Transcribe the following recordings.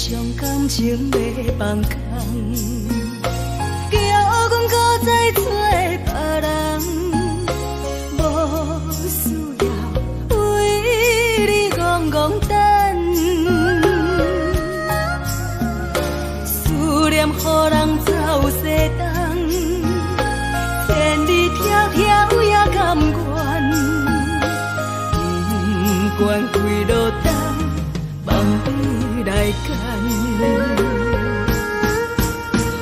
将感情卖放空，叫阮搁再找别人，无需要为你戆戆等。思念予人走西东，千里迢迢也甘愿，不管几落冬。梦里来干，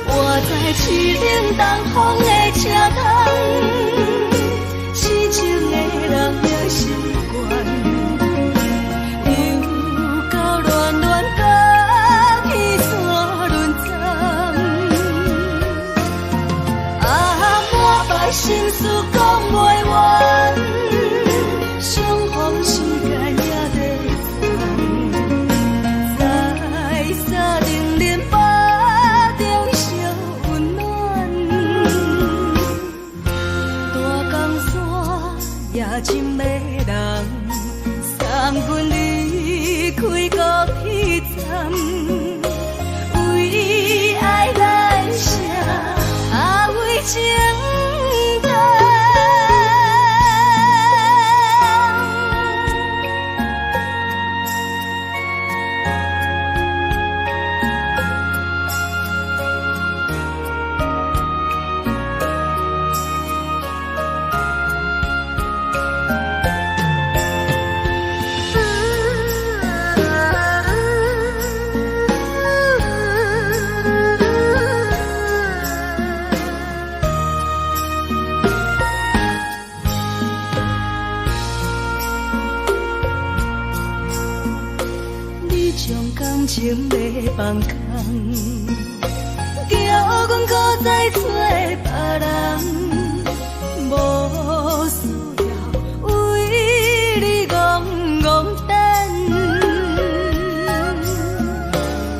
我在市顶东风的车窗，痴情的人也习惯，又到乱乱甲去山轮站，啊，满腹心事讲袂完，相逢时间也在。真迷人，送阮离开高铁站，为爱来写阿为情长。情卖放空，叫阮搁再找别人，无需要为你戆戆等。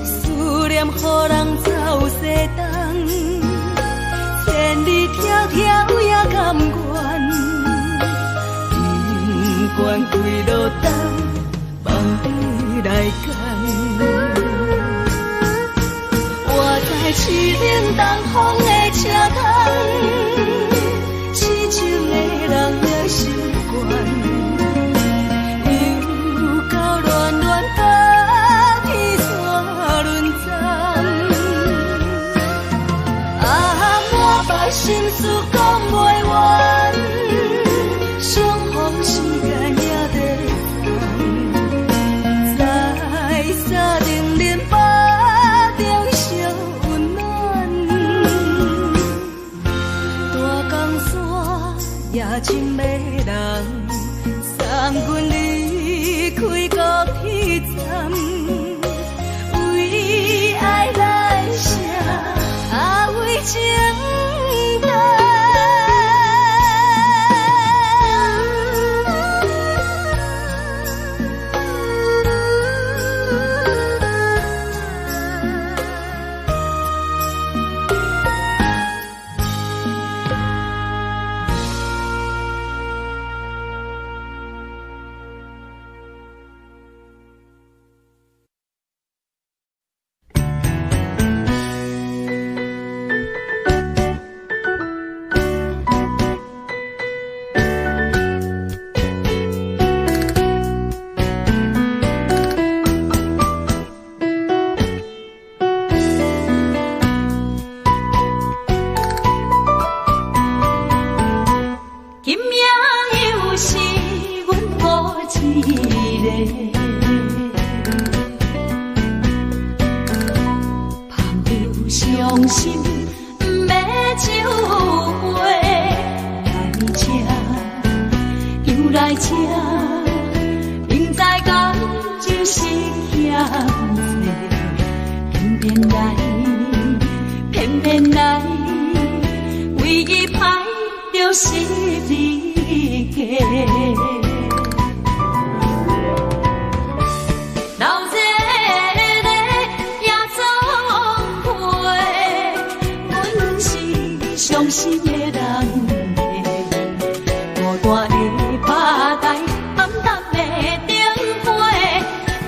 思念予人走西东，千里迢迢也甘愿，不管几落冬，梦里来干。在市顶东风的车窗，痴情的人也习惯，又到乱乱甲去山轮站，啊，满腹心事讲袂完，相逢时间也在在山顶连巴。也真迷人，送阮离开高铁站，为爱来写阿为情长。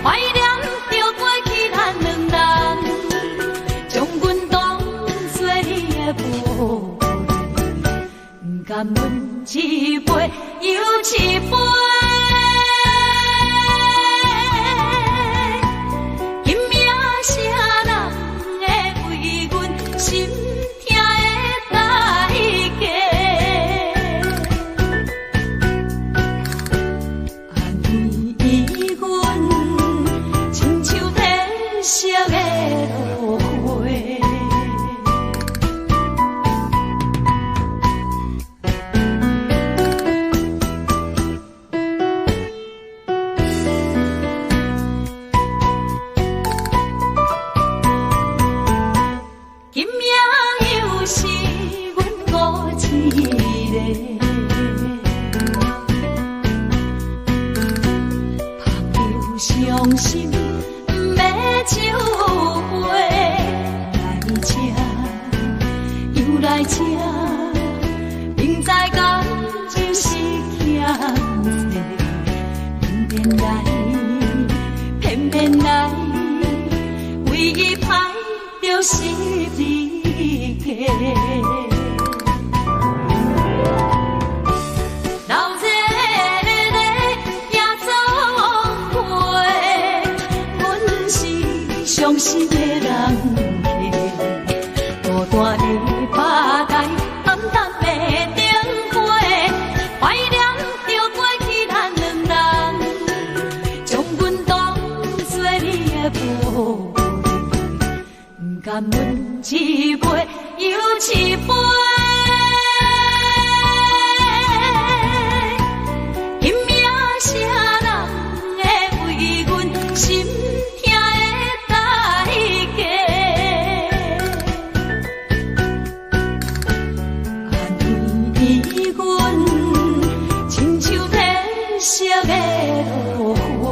怀念着过去咱两人。一杯。今命啥人会为阮心痛的代价？安慰阮，亲像天色的落花。今命又是阮孤一个，朋友伤心不要酒杯，来这又来这，明知感情是欠债，偏偏来，唯一歹就是你家。老热热夜总会，阮是伤心的人客，孤单的吧台，暗淡的灯花，怀念着过去咱两人，将阮当作你的宝贝。甘阮一杯又一杯，今命啥人会为阮心痛的代价？安慰阮，亲像天色的落花。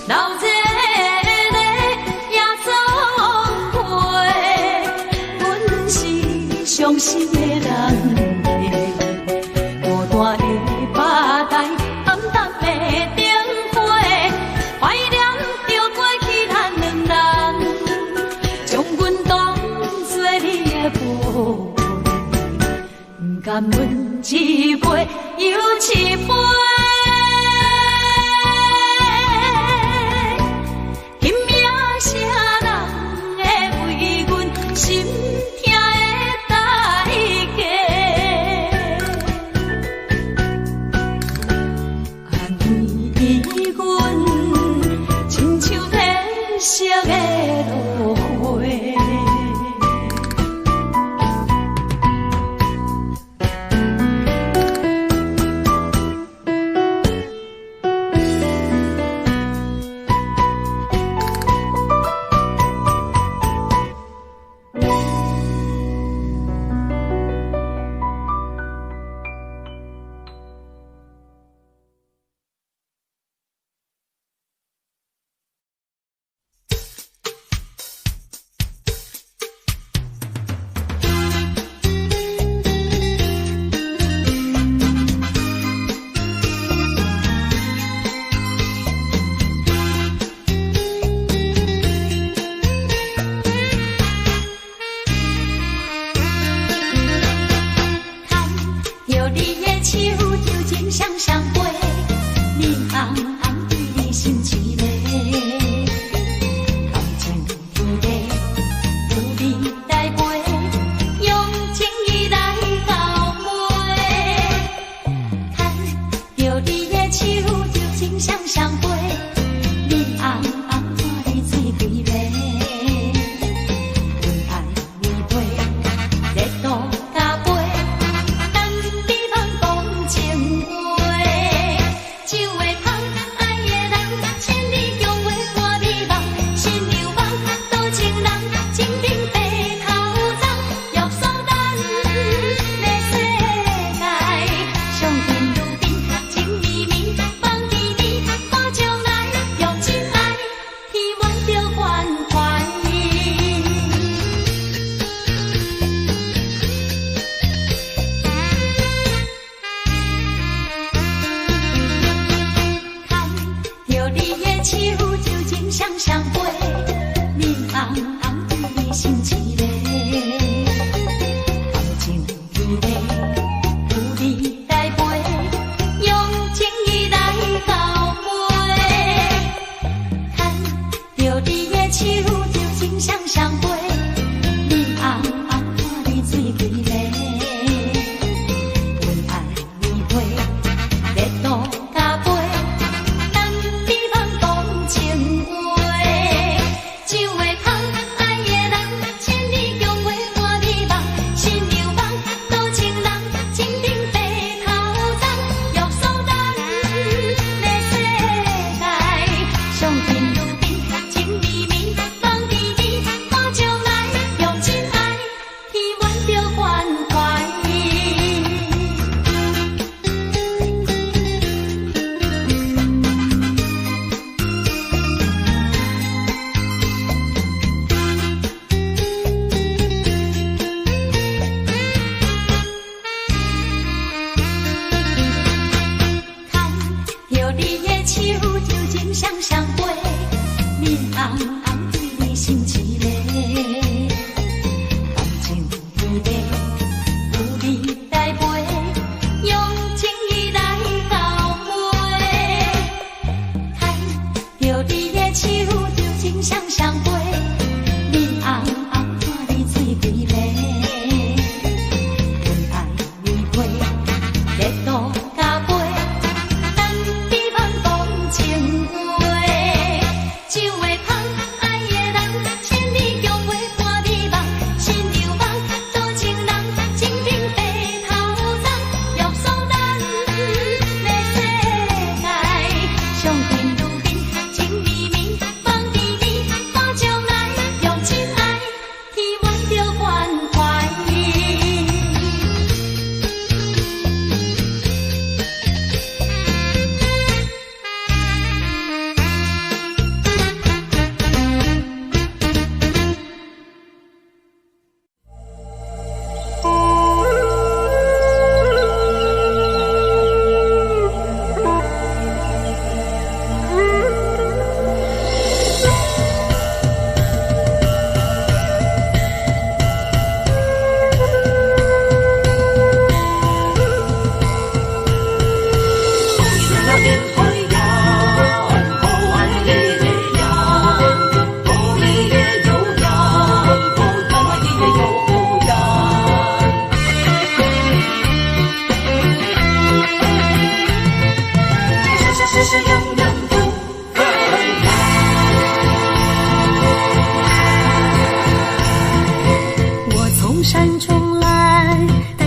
老热热夜总会，阮是伤心的人客，孤单的吧台，暗淡的灯花，怀念着过去咱两人，将阮当作你的宝贝，甘阮一杯又一杯。啥人会为阮心痛的代价？安慰阮，亲像天色的落花。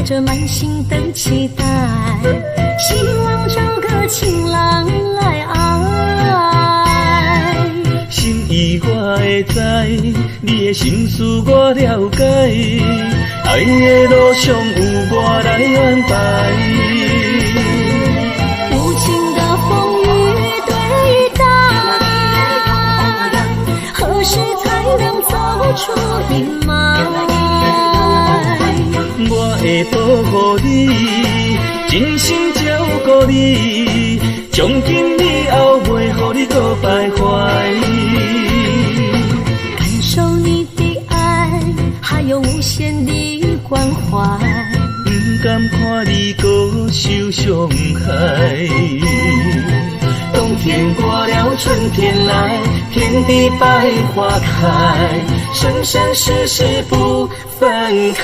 着满心的期待，希望找个情郎来爱。心意我会知，你的心思我了解，爱的路上有我来安排。无情的风雨对待，何时才能走出阴霾？我会保护你，真心照顾你，从今以后袂予你搁徘徊。感受你的爱，还有无限的关怀，不敢看你搁受伤害。冬天过了，春天来，遍地百花开，生生世世不分开。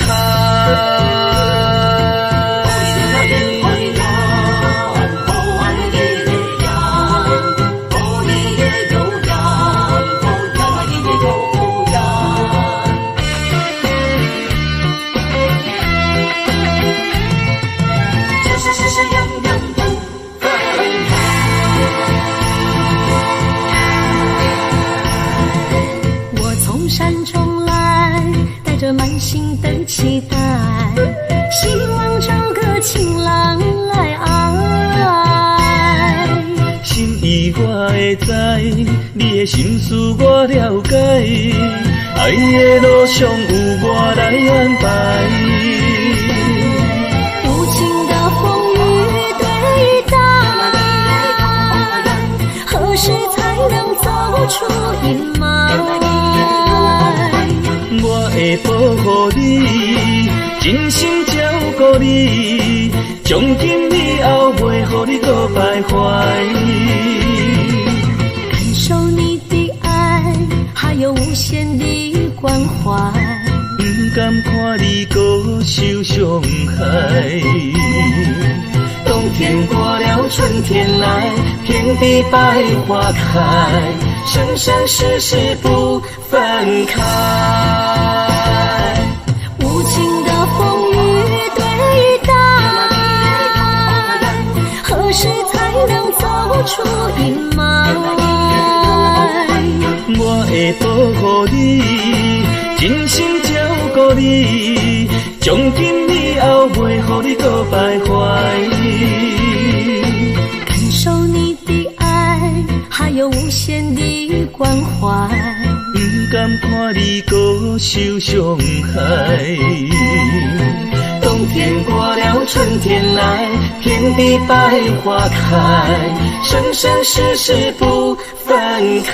满心的期待，希望找个情郎来爱。心意我会知，你的心思我了解，爱的路上有我来安排。无情的风雨对待，何时才能走出阴霾？我会保护你，真心照顾你，从今以后袂予你搁徘徊。感受你的爱，还有无限的关怀，不敢看你搁受伤害。冬天过了，春天来，遍地百花开，生生世世不分开。无情的风雨对待，何时才能走出阴霾？我会保护你，真心照顾你，从今以后袂予你搁徘徊。感受你的爱，还有无限的关怀，不敢看你搁受伤害。冬天过了，春天来，遍地百花开，生生世世不分开。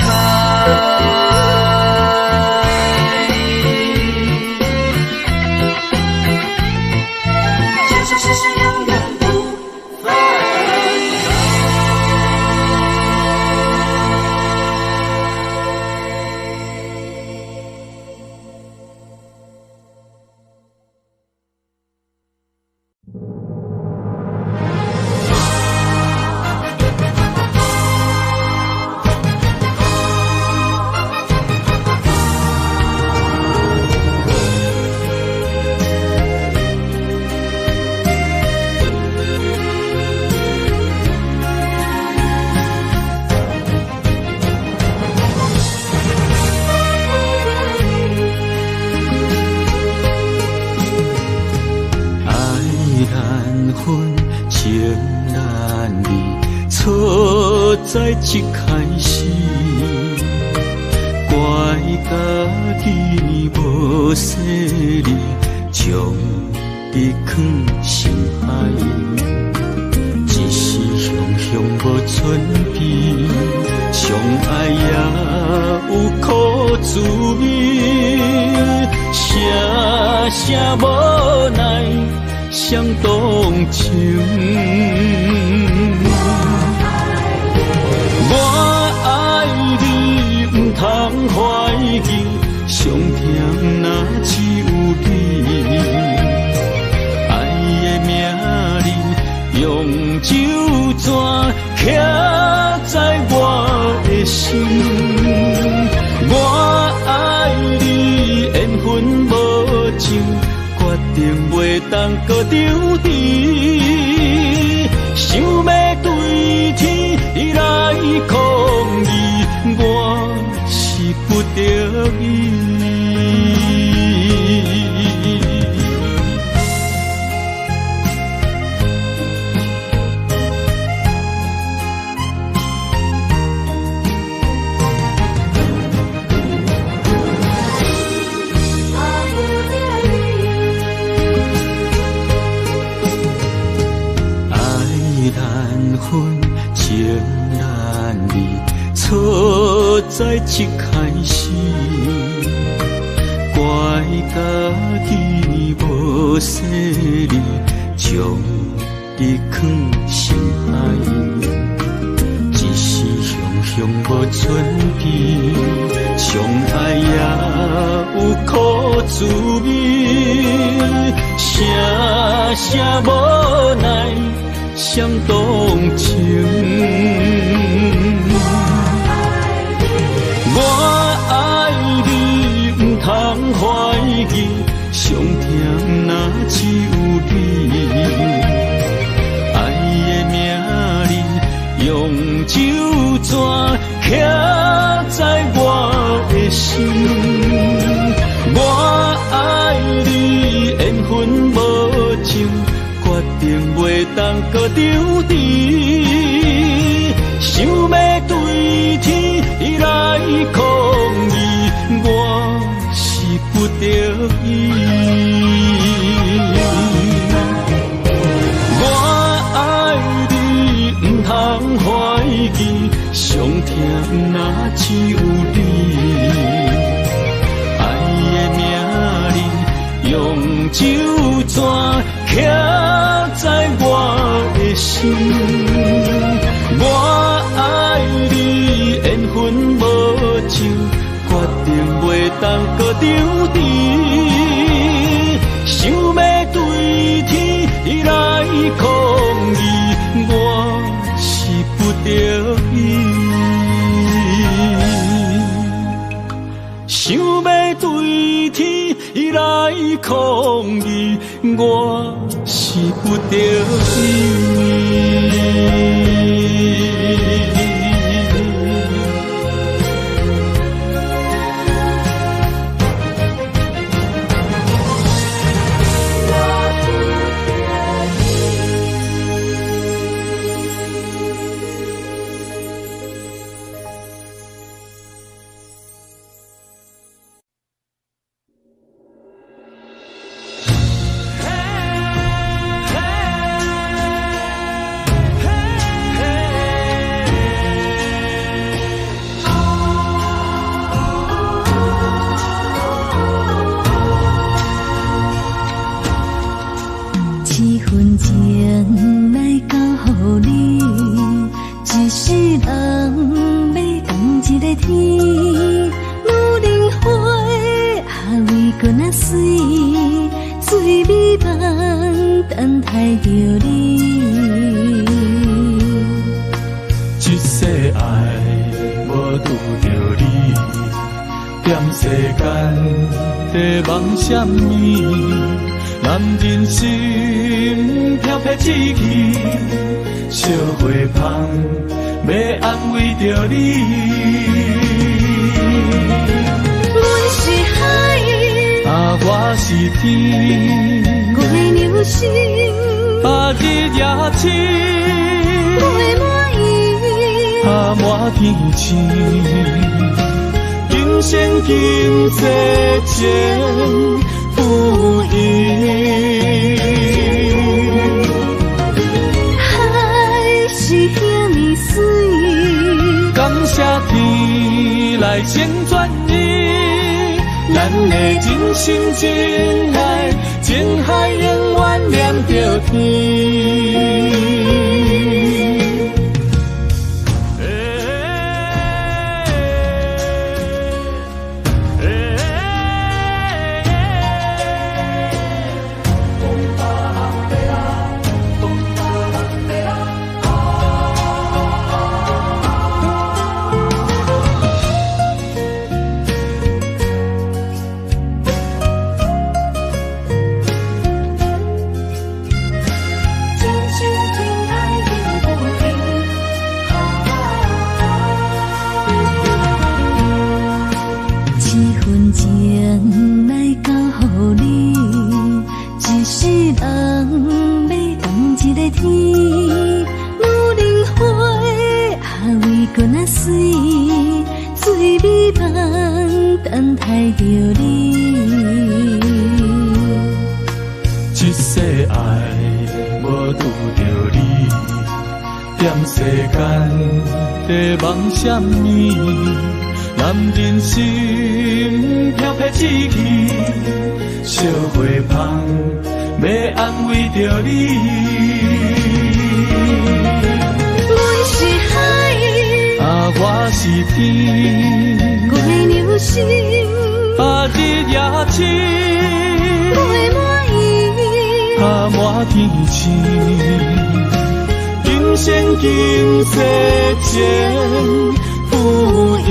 在一开始，怪家己无细腻，将你藏心海。一时雄雄无准备，相爱也有苦滋味，声声无奈，相同情。酒泉徛在我的心。我爱你，缘分无尽，决定袂当搁丢弃。想要对天来抗议，我是不得已。情难离，错在一开始，怪家己无细腻，将你放心海。一时雄雄无存期，相爱也有苦滋味，声声无奈。想动情，我爱你，不通怀疑，上疼若只有你。爱的名字，用酒泉徛在我的心。我爱你，缘分无尽。决定袂当搁丢弃，想要对天来抗议，我是不得已。我爱你，不通怀疑，上疼若只有你。爱的名字，用酒泉徛在我的心，我爱你，缘分无尽，决定袂当搁丢弃。想要对天来抗议，我是不得已。想要对天来抗议，我是不得已。什么？男人心飘飘志气，小花香要安慰着你。阮是海，我是天，我的牛心，日也深，袂满意，满天星。今生今世情不移，海是遐尼水，感谢天来成全你，咱的真心真爱，情海永远连着天。爱着你。一世爱无拄着你，踮世间在梦闪暝，男人心飘撇志气，烧花香要安慰着你。阮是海，我是天，月流星，日夜深，月满意，满天星。今生今世前不移。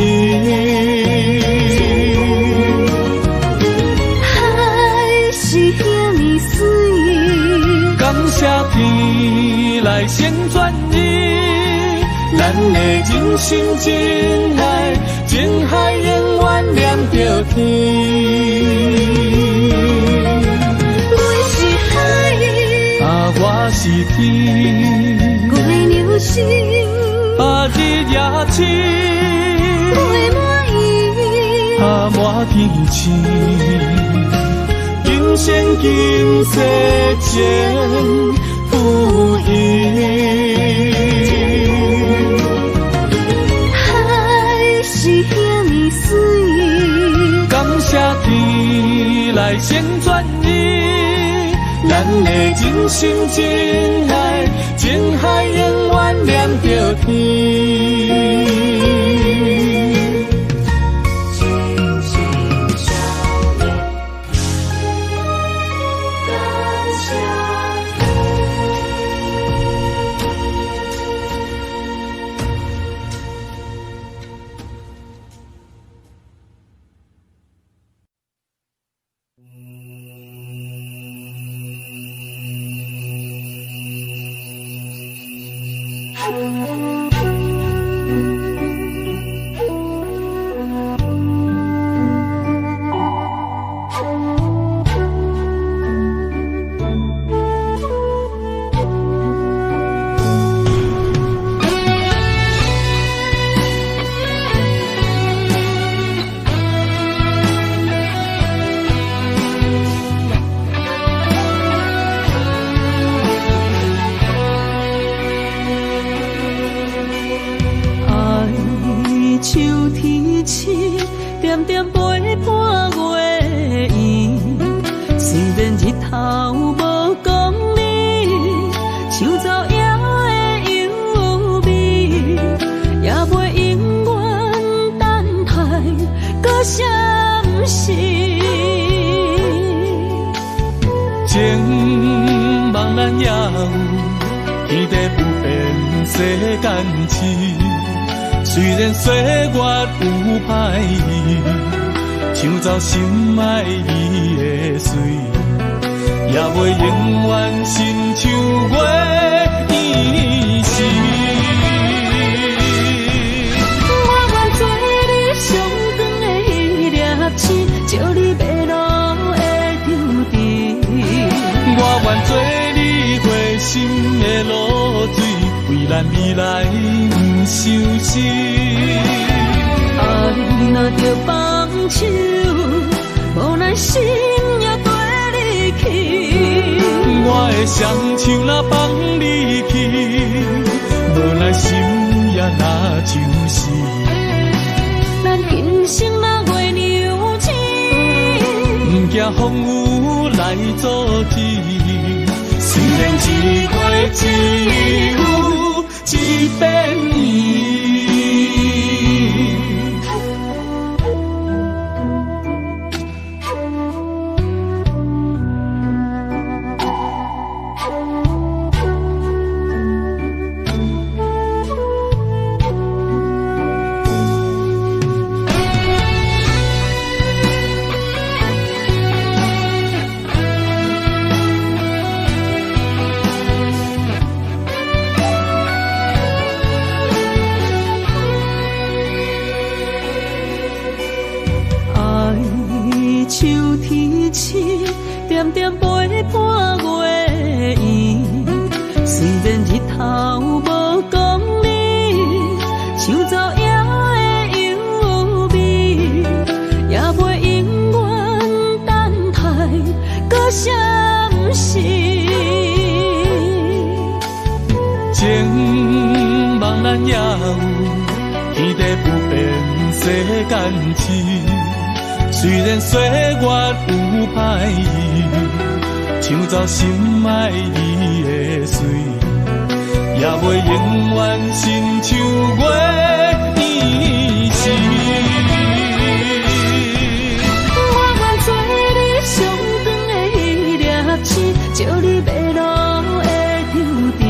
海是遐尼水，感谢天来成全你，咱的真心真爱，情海永远连着天。阮是海，我是天，月流星，日夜深，月满意，满天星。今生今世前不移。海是遐尼水，感谢天来成全你，咱的真心真爱，情海永远连着天。情茫然也有天地不变世间事，虽然岁月有歹意，抢走心爱伊的水，也袂永远亲像月伊是。我愿做你上长的迄粒星，照你迷路的注定。我愿做你回心的露水，为咱未来不伤心。爱若着放手，无奈心也跟你去。我的双手若放你去，无奈心也若就是咱今生若月流星，不惊风雨来阻止。虽然一回只有一遍伊。秋天星，点点陪伴月圆。虽然日头无光明，抢走夜的幽微，也袂咱也有天地不变世间事。虽然岁月有歹意，抢走心爱伊的水，也袂永远亲像月年时。我愿做你上长的迄粒星，照你迷路的丢滴。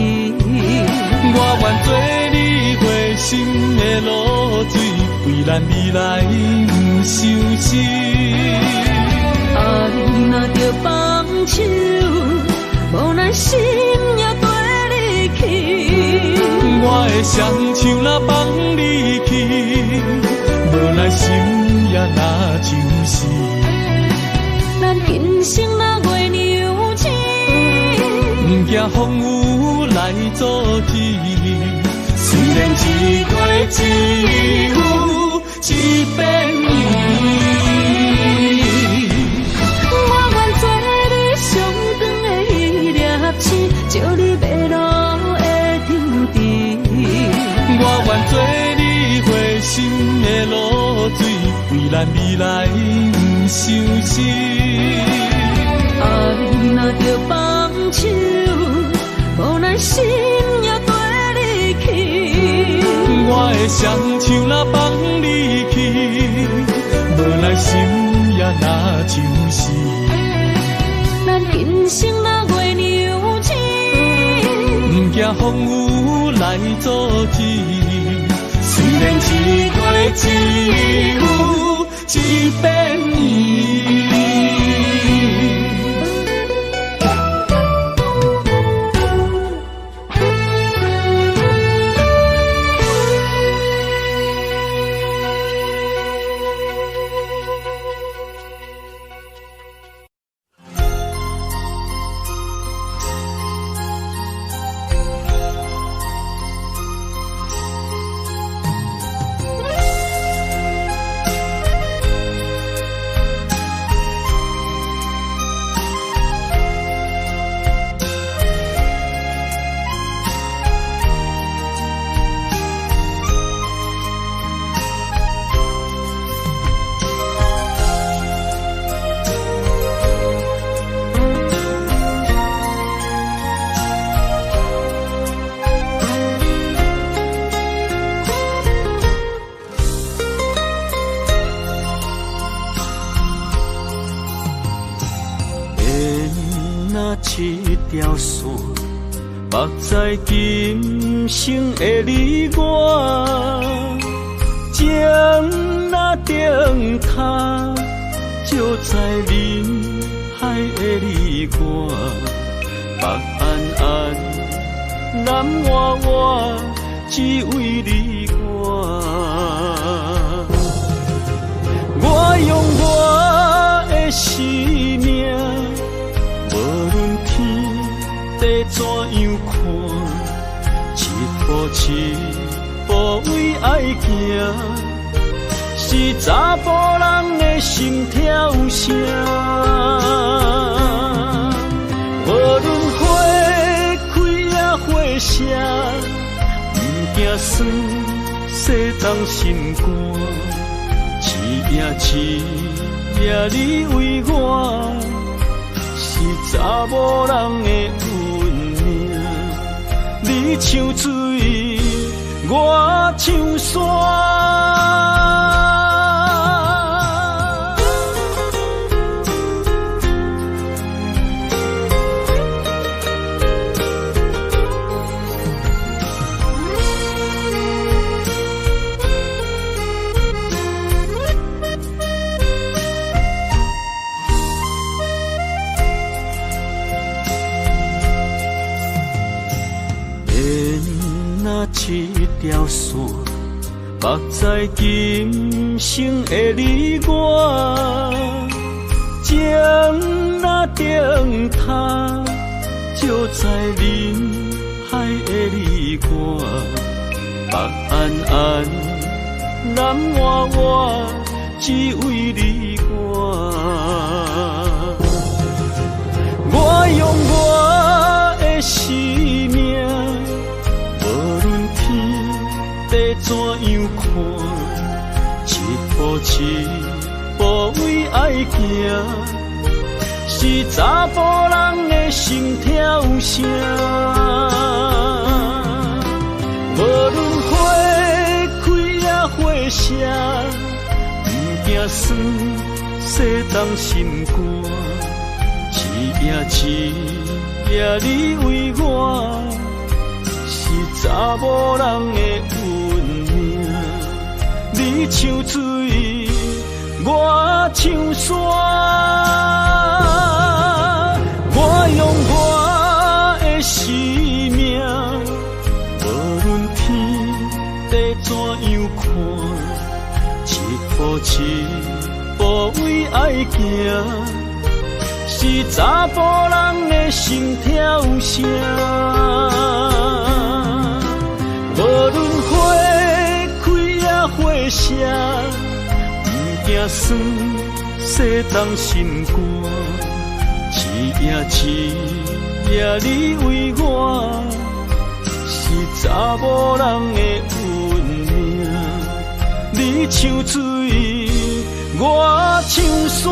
我愿做你回心的露水，为咱未来不伤心。爱若着放手，无咱心也跟你去。我的双手若放你去，无咱心也若就是咱今生若月娘子，不惊风雨来阻止。虽然一月一有一变伊。我愿做你上长的迄粒星，照你迷路的丢滴。我愿做你回心的露水，为咱未来不伤心。爱若着放手，无咱心也跟你去。我的双手若放你去，无咱心也若就是咱今生若月娘子，不惊风雨来阻止。虽然一月一有一变伊。一条线，目在今生的你我，情若顶塔，照在人海的你我，北安安，南弯弯，只为你我。我用我的生命。无论天地怎样看，一步一步为爱行，是查甫人的心跳声。无论花开也花谢，不惊酸世人心肝，一夜一夜你为我。是查某人的运命，你像水，我像山。一条线，目在今生的你我，情若顶塔，照在人海的你我，北安安，南弯弯，只为你我。我用我的生命。无论天怎样看？一步一步为爱行，是查甫人的心跳声。无论花开也花谢，不惊酸洗冻心肝。一夜一夜你为我，是查某人的运命。你像水，我像山，我用我的生命，无论天地怎样看，一步一步为爱行。是查甫人的心跳声，无论花开也花谢，不惊酸洗冻心肝。一夜你为我，是查某人的运命。你像水，我像山。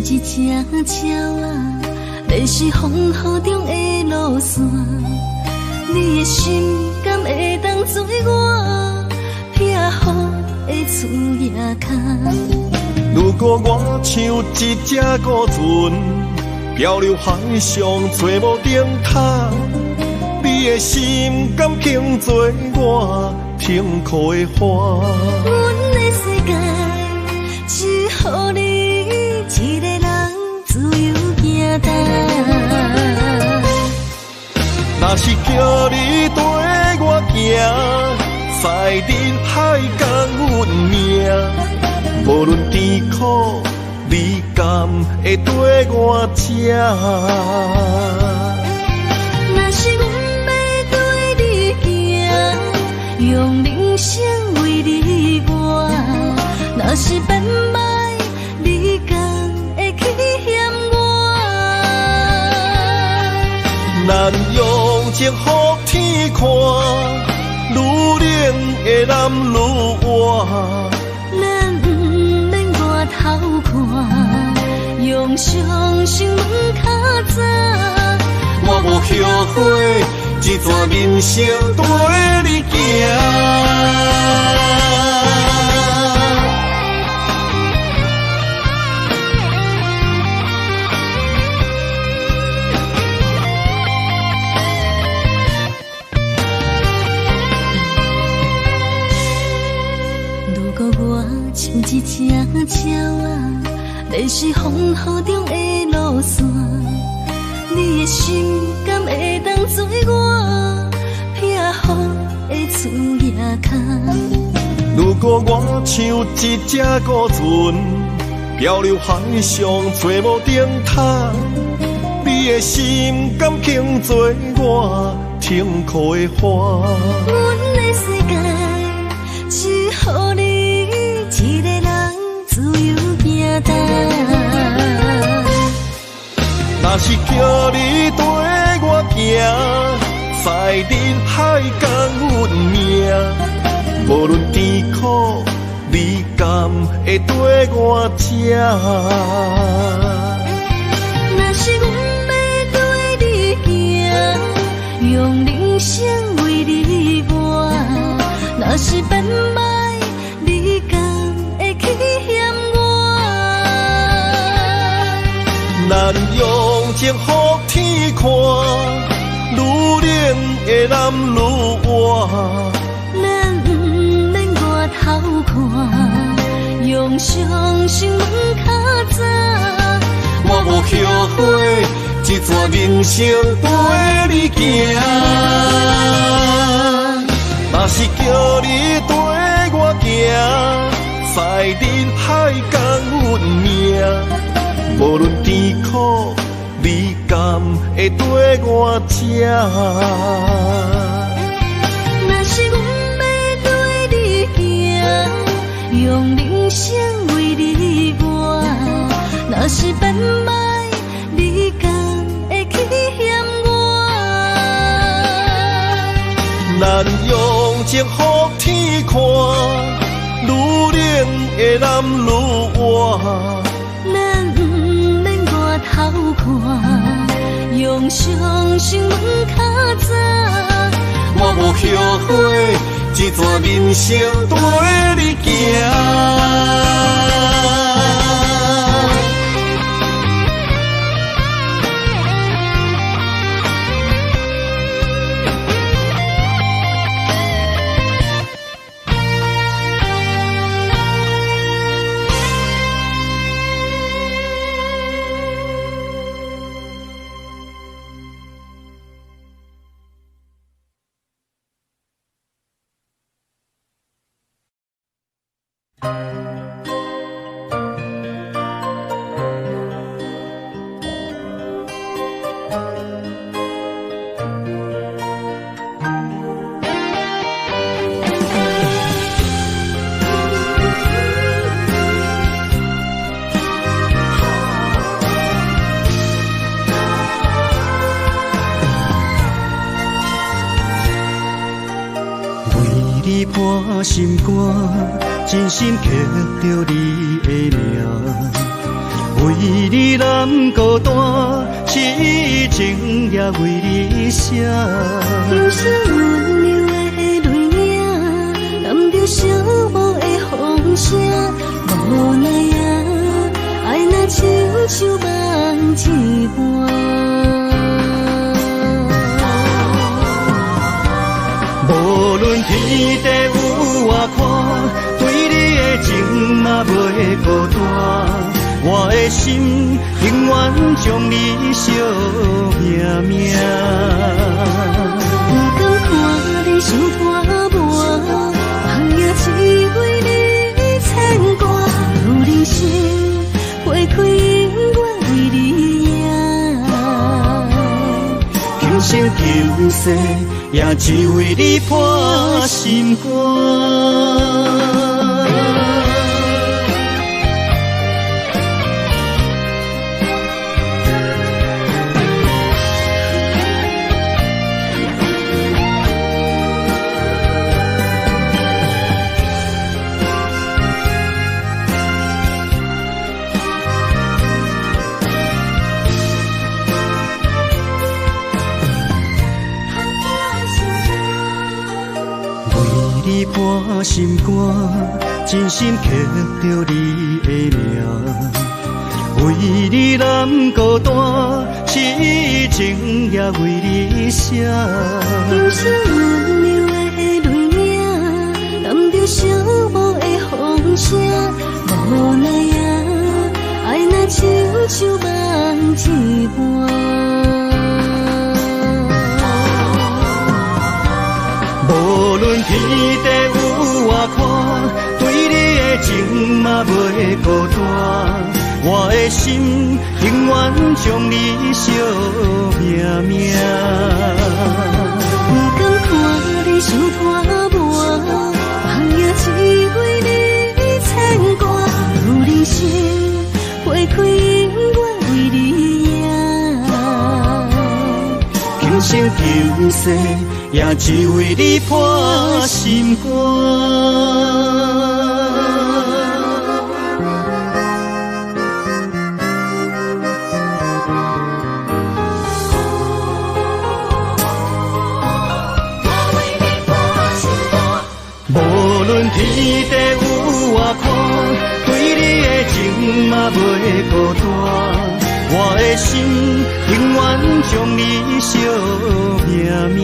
一只鸟啊，迷失风雨中的路线，你的心敢会当做我避雨的厝夜空？如果我像一只孤船，漂流海上找无顶塔，你的心敢肯做我停靠的花？阮的世界只予你一个人自由行动。若是叫你跟我行，在人海共运命，无论甜苦，你敢会跟我吃？若是阮要对你行，用人生为你活，若是变歹，你敢会去嫌我？咱用情予天看，愈冷的男愈活。咱不免外头看，用双心门较早。我无后悔，一段人生跟你行。如果我像一只鸟啊，迷失风雨中的路线，你的心敢会当做我避雨的厝夜空？如果我像一只孤船，漂流海上找无顶塔，你的心敢肯做我停靠的花？阮的世界只予你一个人自由行动。若是叫你跟我行，在人海共运命，无论甜苦，你敢会跟我吃？若是阮要对你行，用人生为你活，若是变歹，你敢会去嫌我？咱用情予天看，愈愈活。咱不免外头看，用双心门较早。我无后悔，这段人生陪你行。若是叫你跟我行，在人海共运命，无论甜苦味甘，会跟我吃。若是阮要对你行，用人生为你活。若是变歹，你敢会去嫌我？咱用情予天看，愈冷的男愈活。咱不免外头看，用双心门较早。我无后悔，这段人生陪你行。破心肝，真心刻着你的名。为你难孤单，痴情也为你写。人生温柔的泪影，染着寂寞的风声。无奈啊，爱若亲像梦一般。无论天地有外宽，对你的情嘛袂孤单。我的心永远将你惜命命。不敢看你伤拖磨，梦也只为你牵挂。有人生花开永远为你赢，今生今世也只为你破心肝。你破心肝，真心刻着你的名。为你难孤单，痴情也为你写。人生温柔的泪影，染着寂寞的风声。无奈啊，爱若亲像梦一般。无论天地有外宽，对你的情嘛袂孤单。我的心永远将你惜命命。不敢看你伤拖磨，梦也只为你牵挂。有人生花开永远为你赢，今生今世也只为你破心肝。无论天地有外宽，对你的情嘛袂孤单。我的心永远将你惜命命。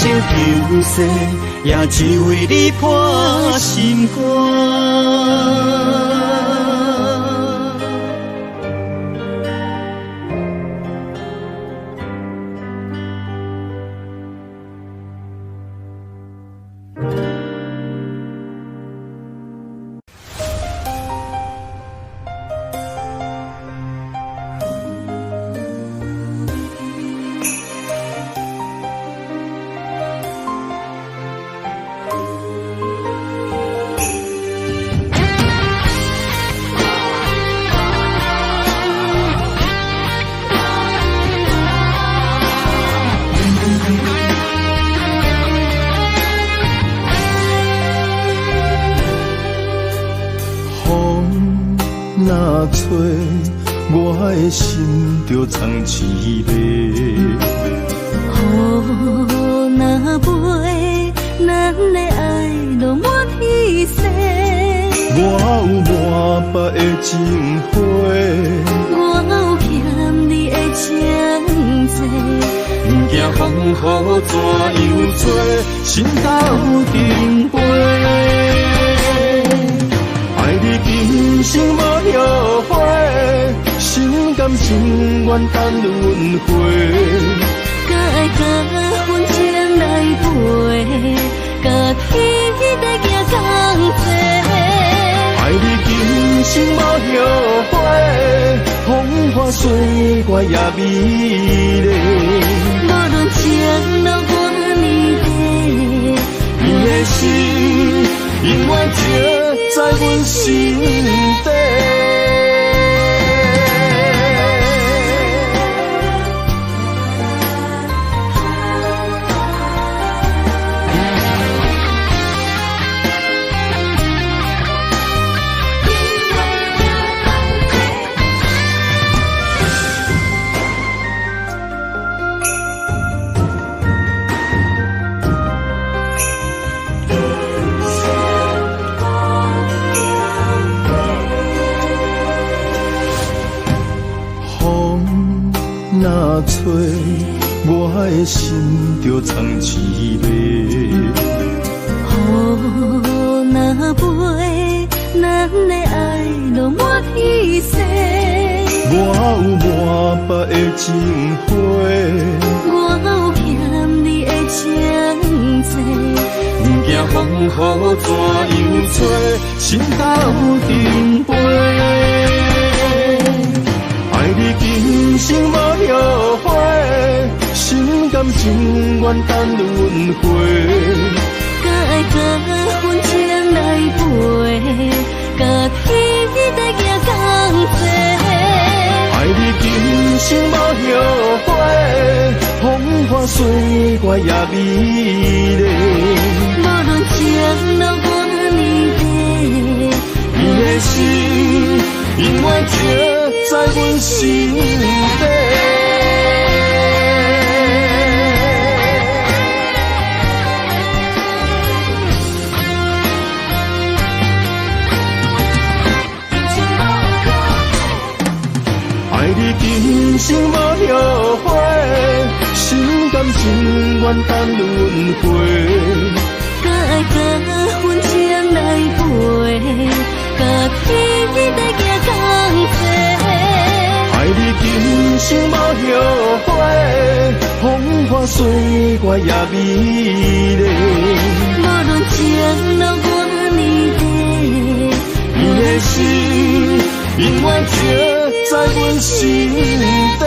生求世，也只为你破心肝。若吹，我的心就藏一个。雨若飞，咱的爱就满天星。我有满腹的情花，我有欠你的情债。不惊风雨怎样做，心斗阵飞。爱你今生无后悔，心甘情愿等轮回。甲爱甲阮情来陪，甲天在行同齐。爱你今生无后悔，风花雪月也美丽。无论情路多年底，你的心永远藏在阮心底。若吹，我的心就藏一个。雨若飞，咱的爱就满天星。我有满腹的情花，我有欠你的情债。不惊风雨怎样吹，心斗阵飞。爱你今生无后悔，心甘情愿等轮回。甲爱甲阮情来陪，甲天在行同齐。爱你今生无后悔，风花雪月也美丽。无论情路多年底，你的心永远藏在阮心底。爱你今生无后悔，心甘情愿等轮回。甲爱甲阮情来陪，甲天在行同齐。爱你今生无后悔，风花雪月也美丽。无论情路多年底，你的心永远藏在阮心底。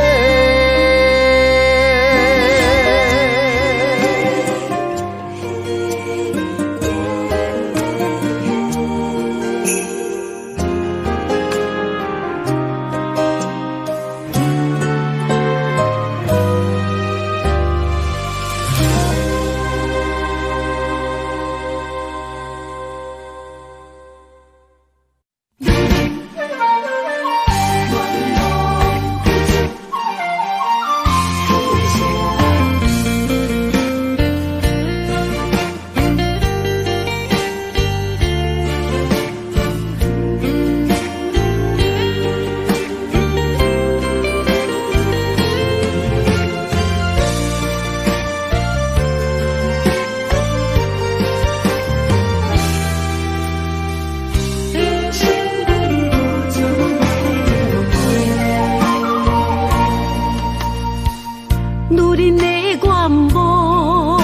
人的愿望，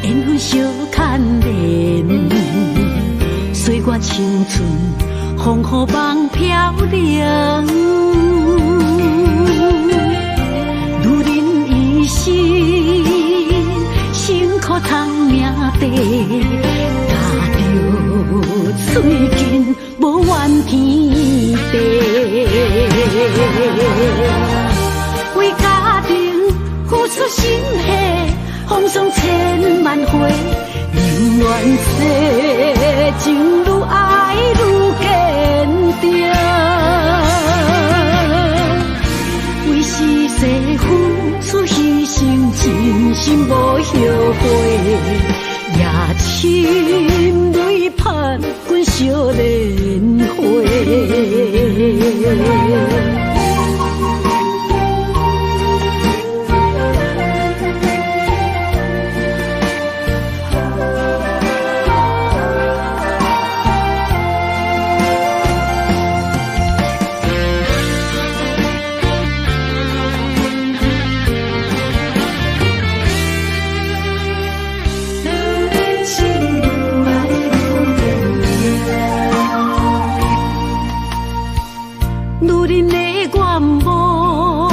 缘分相牵连，岁月青春，风雨梦飘零。女人一生，辛苦通命地，踏着嘴筋，无怨天地。为家庭付出心血，风霜千万回，宁愿世情愈爱愈坚定。为是世付出牺牲，真心无后悔，夜深泪盼阮小莲花。女人的愿望，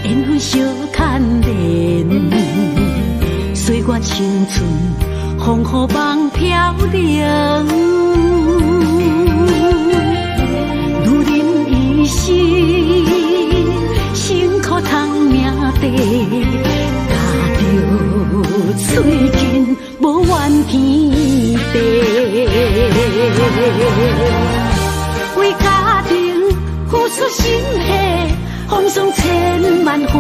缘分相牵连，岁月青春，风雨梦飘零。女人一生，辛苦通命地，踏着嘴筋，无怨天地。为家庭付出心血，风霜千万回，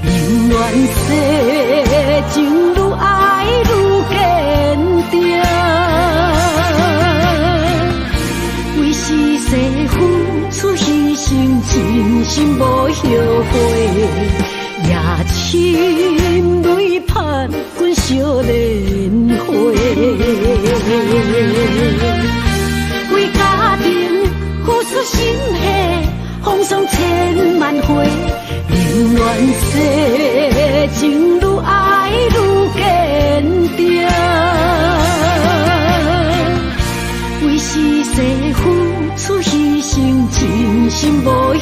宁愿世情愈爱愈坚定。为是世付出牺牲，真心无后悔，夜深泪盼阮小莲花。为家庭付出心血，风霜千万回，宁愿世情愈爱愈坚定。为是世付出牺牲，真心无后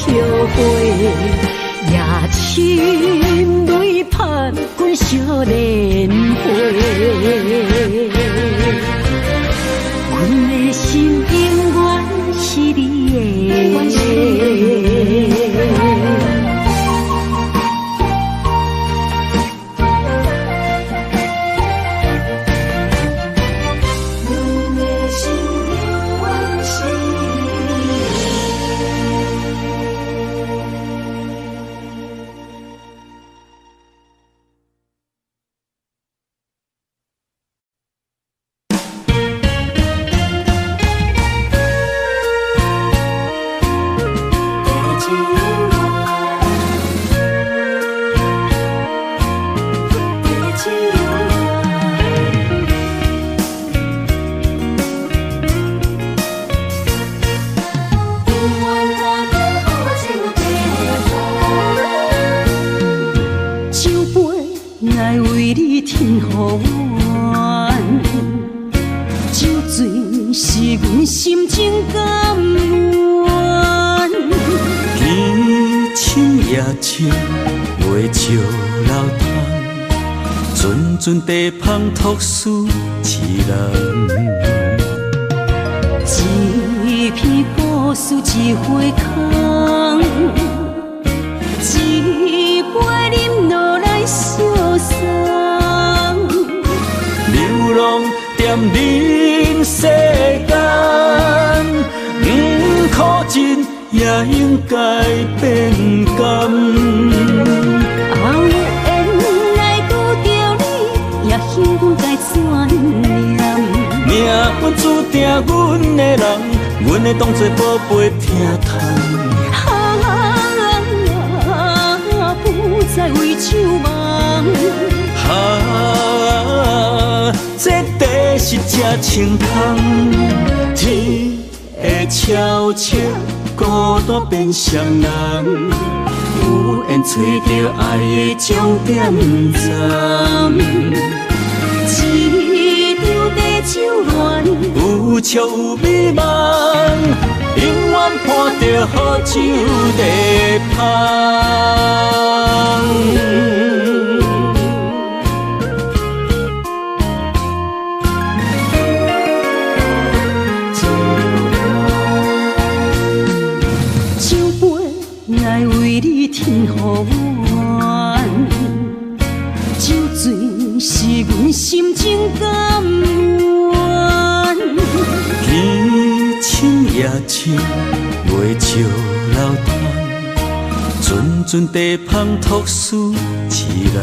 悔，夜深泪盼阮小莲花。阮的心永远是你的。地芳托输一人，一片故事一回空，一杯饮落来相送。流浪踮人世间，苦尽也应该变甘。命运注定阮的人，阮会当作宝贝疼痛。不再为酒梦。这地是真清空，天会悄悄孤单变双人。有缘找到爱的终点站。一张地酒恋，有笑有美梦，永远伴着好酒地香。酒杯爱为你添予阮，酒醉是阮心情甘愿。天清夜清，袂笑流窗，阵阵地香托书一人。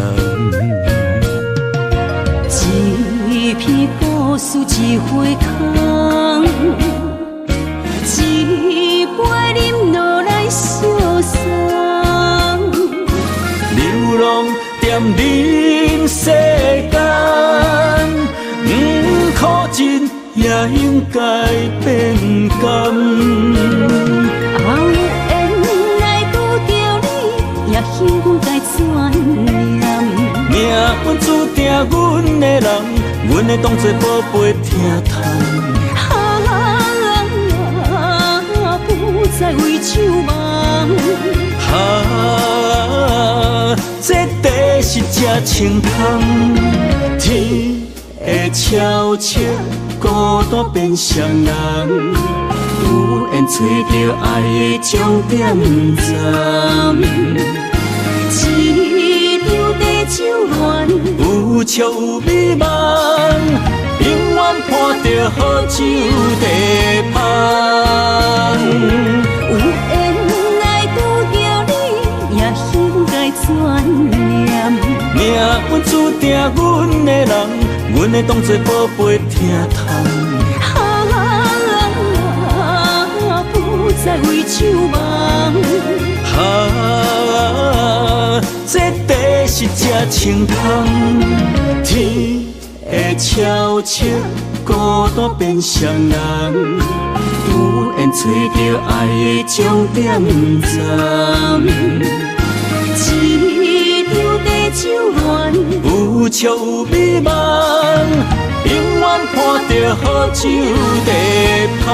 一片故事一回空，一杯饮落来相送。流浪踮人世间，苦尽也应该变甘。后缘来拄着你，也幸阮该怎念？命运注定阮的人，阮会当作宝贝疼痛。不再为酒梦。这地是这清香，天会悄悄孤单变双人，有缘找到爱的终点站。一张地酒恋，有笑有美梦，永远伴着好酒地香。有缘来拄着你，也幸该怎念？命运注定阮的人，阮会当作宝贝疼痛。不再为酒梦。这地是这清香，天会悄悄孤单变双人，有缘找到爱的终点站。一张地酒恋，有笑有美梦，永远伴着好酒地香。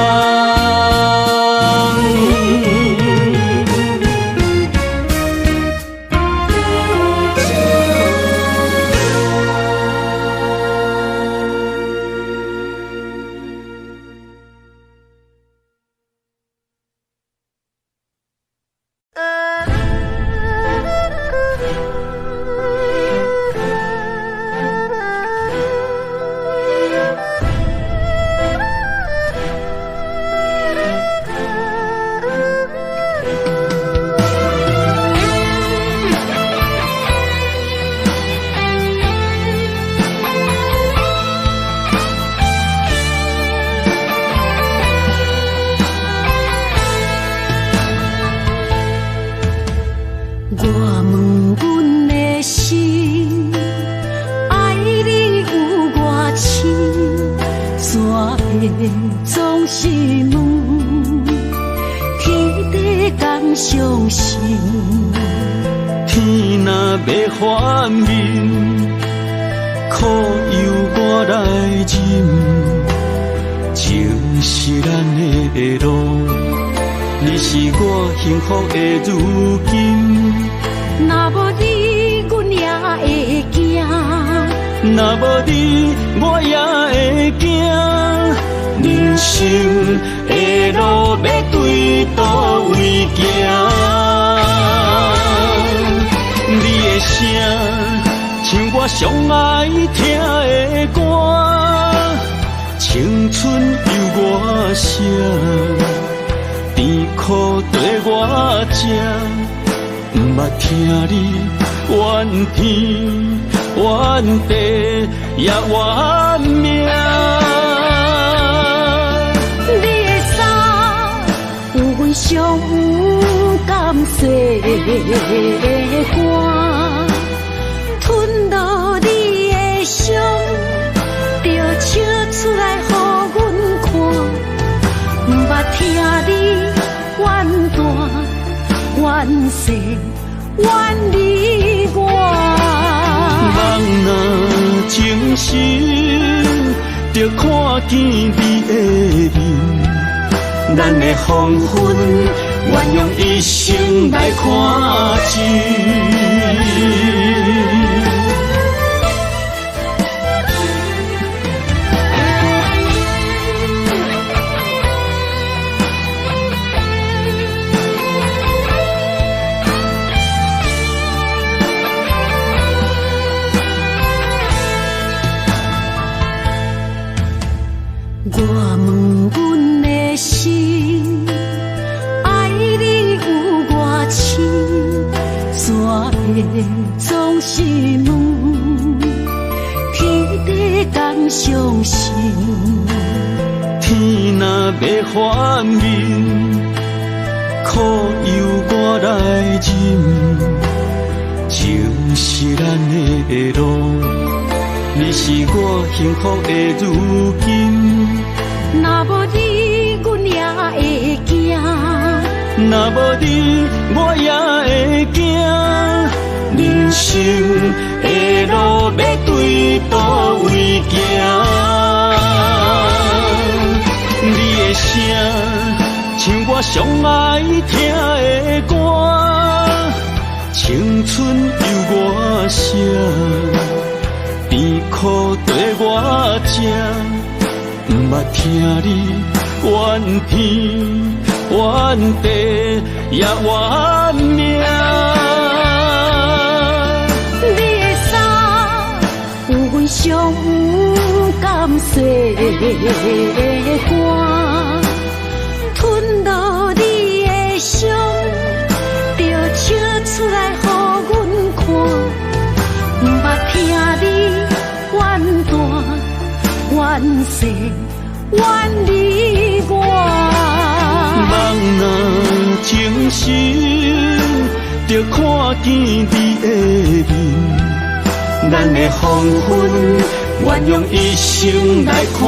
总是问天地敢相信？天若要反面，苦由我来忍。情是咱的路，你是我幸福的如今。若无你，阮也会惊；若无你，我也会惊。人生的路要对倒位行？你的声像我上爱听的歌，青春由我写，甜苦对我吃，不捌听你怨天怨地也怨命。上有甘蔗的歌，吞落你的伤，就笑出来予阮看。毋捌听你怨大怨细远离我。人若情深，就看见你的面，咱的黄昏，愿用一生来看尽。我问阮的心，爱你有偌深，怎会总是问天地同相信？天若要反面，苦由我来忍，情是咱的路。你是我幸福的如今，若无你，阮也会惊；若无你，我也会惊。人生的路要对倒位行？你的声，像我上爱听的歌，青春由我写。甜苦对我吃，不捌听你怨天怨地也怨命。你的衫有阮上有甘洗的汗，吞落你的伤，就笑出来予阮看。不捌听你怨大怨细怨离我。人若情深，就看见你的面，咱的黄昏，愿用一生来看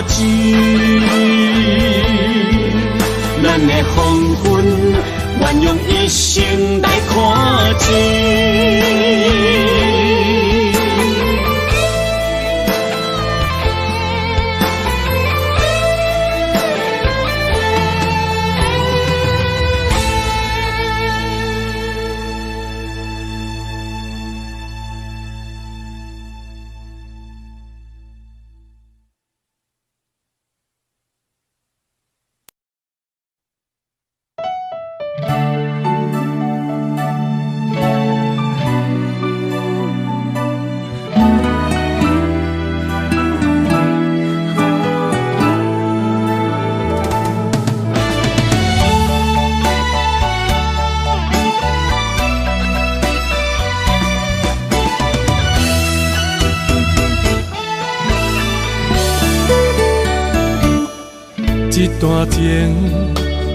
尽。咱的黄昏，愿用一生来看尽。一段情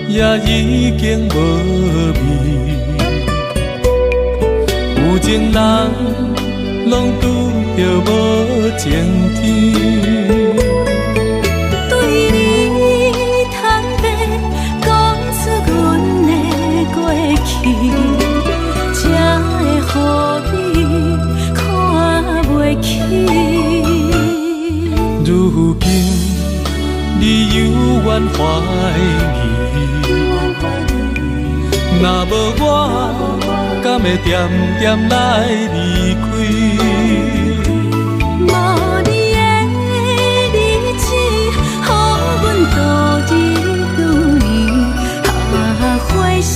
也已经无味，有情人拢拄着无情天。对你坦白讲出阮的过去，才会予你看袂起。如今你犹原怀疑，若无我，敢会点点来离开？无你的日子，予阮度日如年，花谢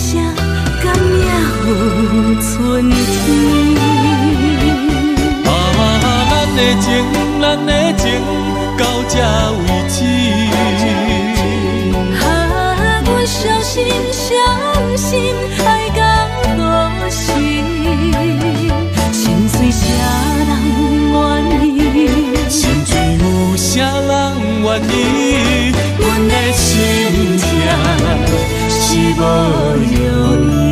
敢也有春天？咱的情，咱的情，到这为止。阮伤心伤心，爱到何时？心碎啥人愿意？心碎有啥人愿意？阮的心痛是无容易。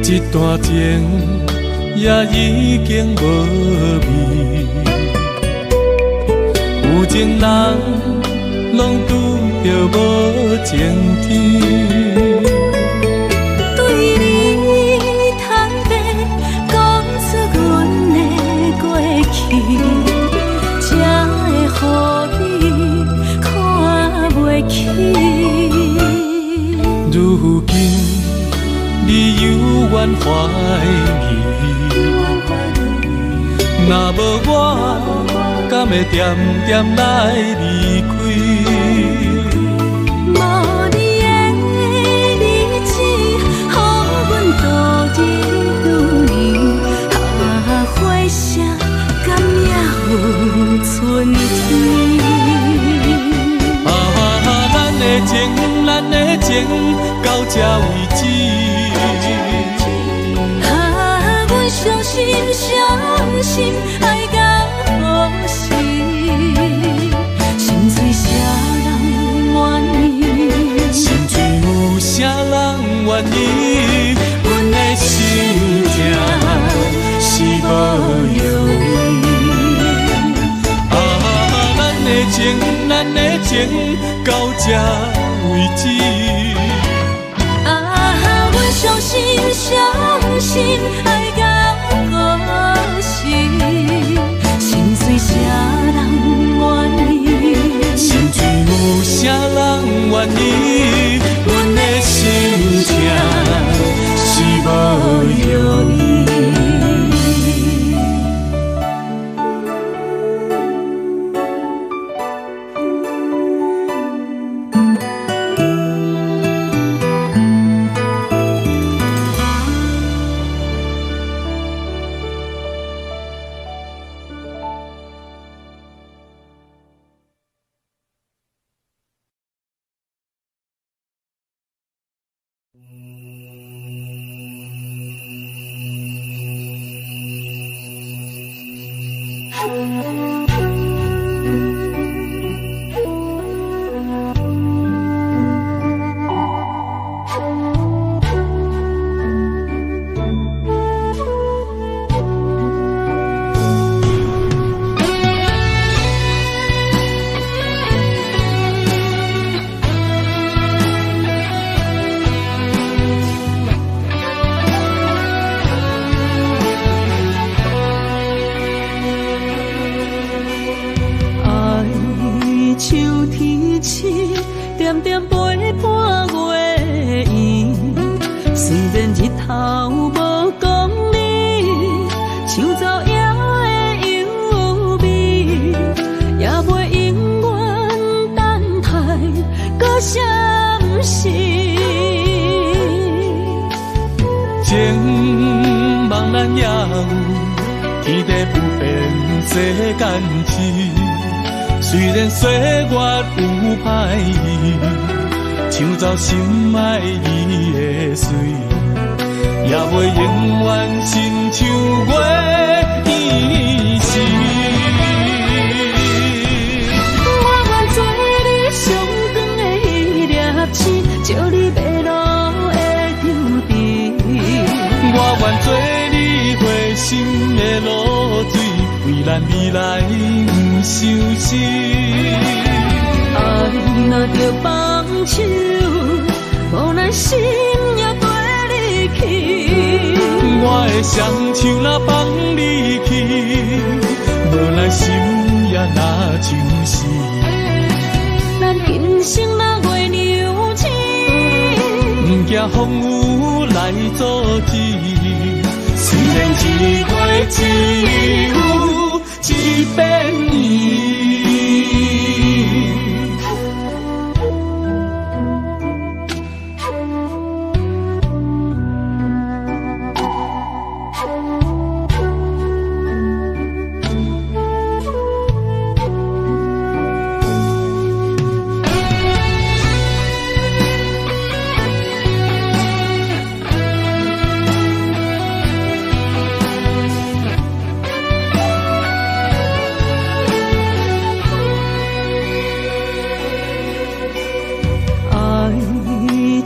一段情也已经无味，有情人拢拄着无情天。对你坦白讲出阮的过去，才会予你看袂起。如今你犹原怀疑，若无我，敢会点点来离开？无你的日子，予阮度日如年，花谢敢也有春天？咱的情到这为止。阮伤心伤心，爱到何时？心碎啥人愿意？心碎有啥人愿意？阮的心情是无容易。咱的情到这为止。阮伤心伤心，爱到何时？心碎啥人愿意？心碎有啥人愿意？阮的心情是无容易。点点陪伴月圆，虽然日头无讲理，像走野的优美，也袂永远等待，搁啥不是？情茫然也有，天地不变世间事。虽然岁月有歹意，抢走心爱你的水，也袂永远亲像月圆时。我愿做你上长的迄粒星，照你迷路的张灯。我愿做你回心的露水，为咱未来不伤心。爱若着放手，无咱心也跟你去。我的双手若放你去，无咱心也若像是。咱今生若月娘星，不惊风雨来阻止。虽然一月只有一遍年。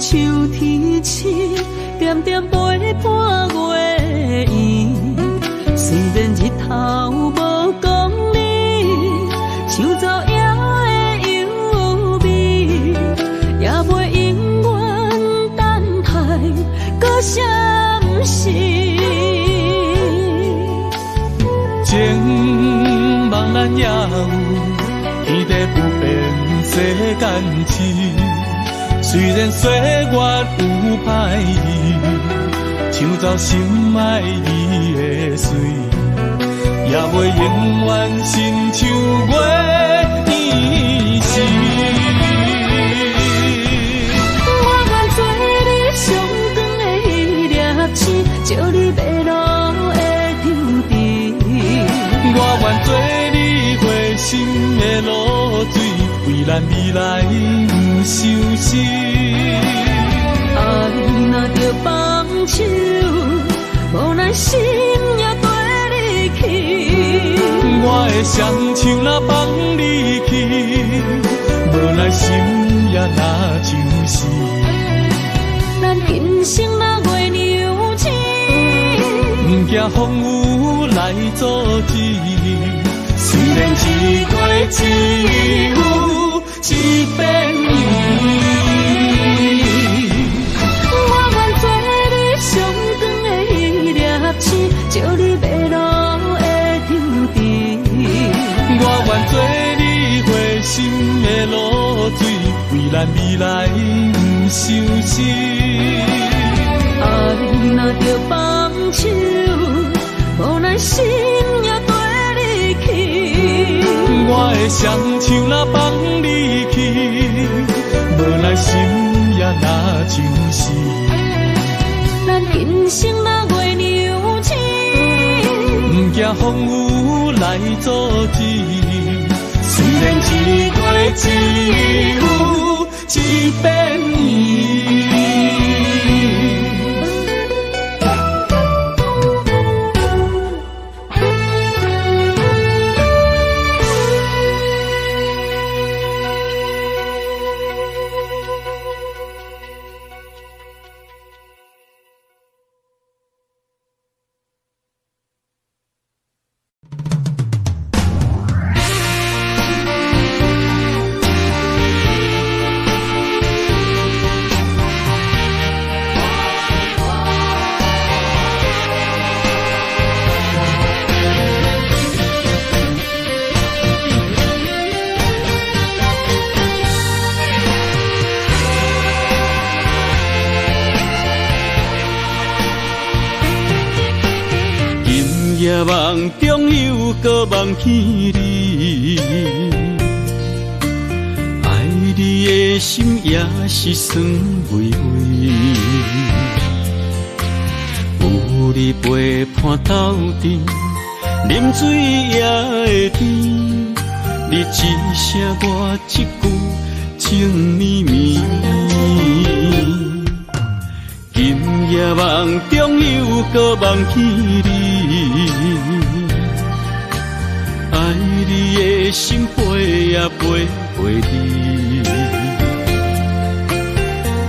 秋天起，点点陪伴咱也有天地不变世间事。虽然岁月有歹意，抢走心爱伊的水，也袂永远亲像月年时。我愿做你上长的迄粒星，照你迷路的张持。我愿做你回心的露水，为咱未来不伤心。爱若着放手，无奈心也跟你去。我的双手若放你去，无奈心也若像是。咱今生若月娘亲，不惊风雨来阻止。虽然一月一有一变伊。照你迷路的张持，我愿做你回心的露水，为咱未来不伤心。爱若着放手，无奈心也跟你去。我的双手若放你去，无奈心也若像是。咱今生若月娘亲，不惊风雨来阻止。虽然一月只有一变伊。夜梦中又搁梦起你，爱你的心也是酸微微。有你陪伴斗阵，啉水也会甜。你一声我一句，情绵绵。今夜梦中又搁梦起你，爱你的心陪也陪你，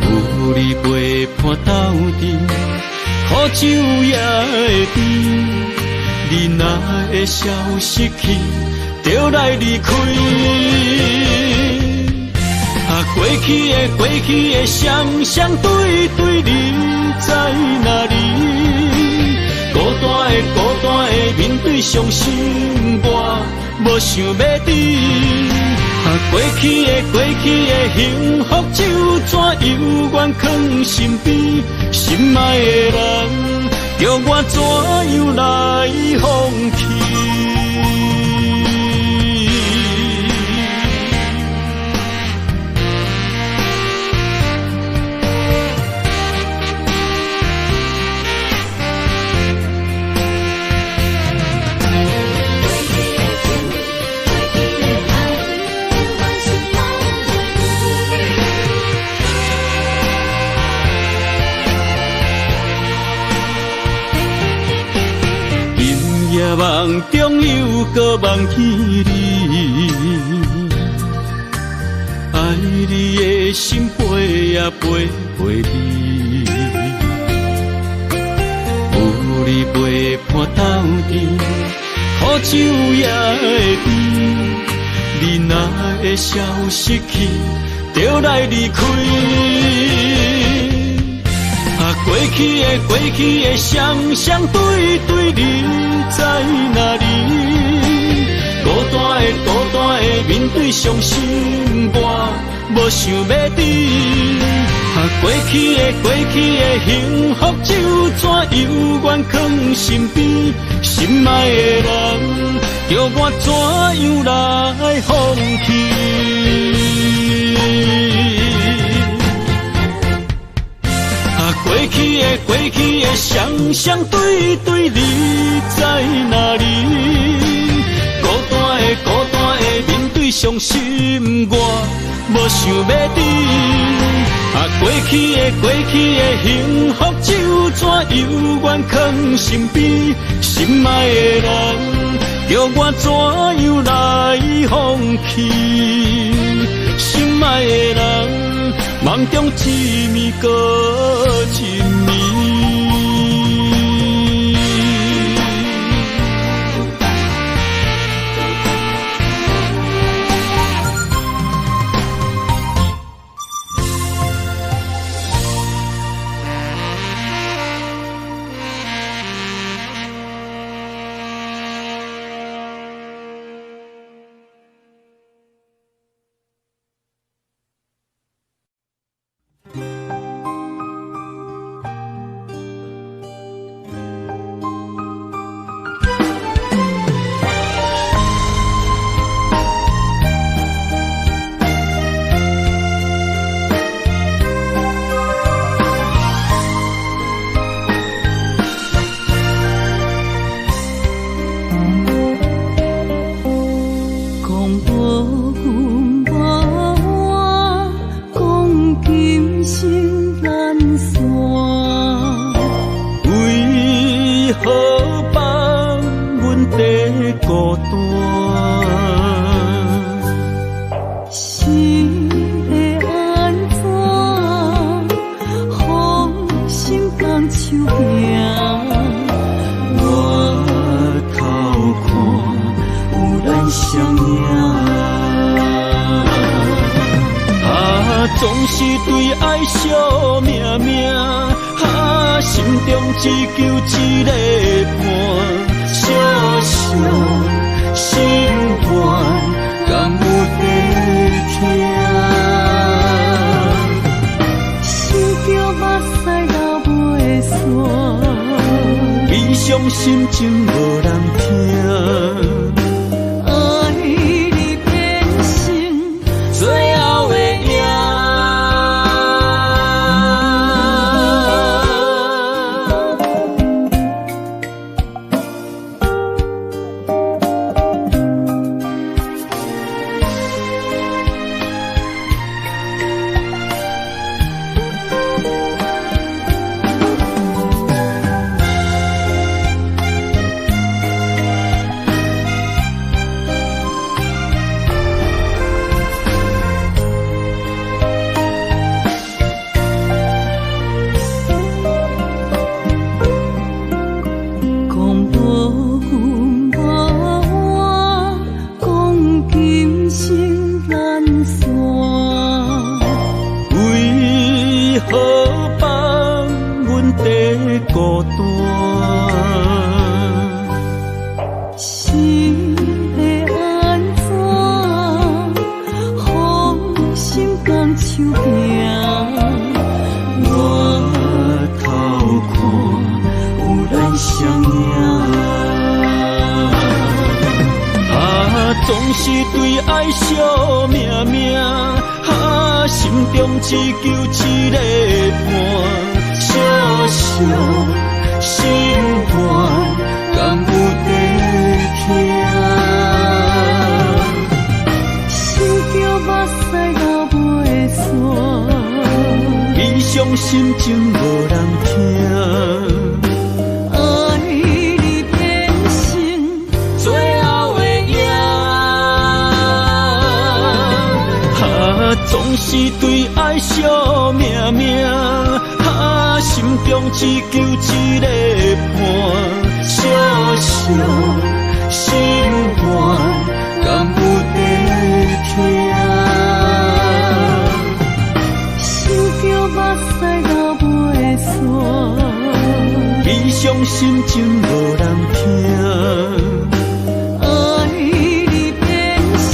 有你陪伴斗阵，苦酒也会甜。你若会消失去，就来离开。过去的双双对对，你在哪里？孤单的面对伤心，我无想要知。过去的幸福就怎犹原藏身边？心爱的人，叫我怎样来放弃？夜梦中又搁梦起你，爱你的心陪也陪你，有你陪伴斗阵，苦酒也会甜。你若会消失去，就来离开。过去的双双对对，你在哪里？孤单面对伤心，我无想要等。过去的幸福就怎犹原藏身边，心爱的人，叫我怎样来放弃？过去的双对对，你在哪里？孤单的面对伤心，我无想要等。过去的幸福就怎犹原藏身边，心爱的人，叫我怎样来放弃？心爱的人，梦中一暝过一暝。总是对爱惜命命，心中只求一个伴，小小心愿，敢有地听？心叫目屎流袂煞，悲伤心情无人听。爱你变成最后的影。总是对爱惜命命，心中只求一个伴，小小心愿，敢有地听？心叫目屎流袂煞，悲伤心情无人听。总是对爱惜命命，心中只求一个伴，小小心愿，敢有地听？心叫目屎流袂煞，悲伤心情无人听。爱你变成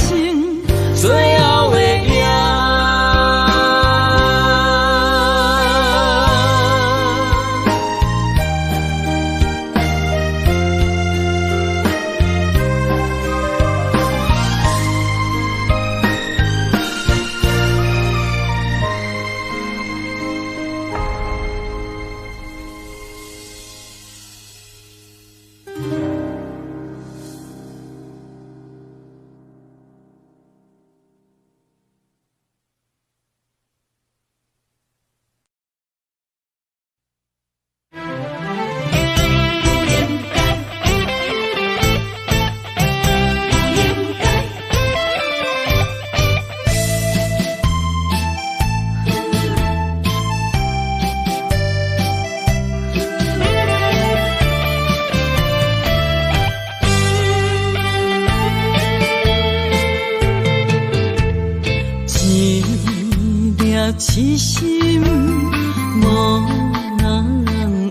痴心无人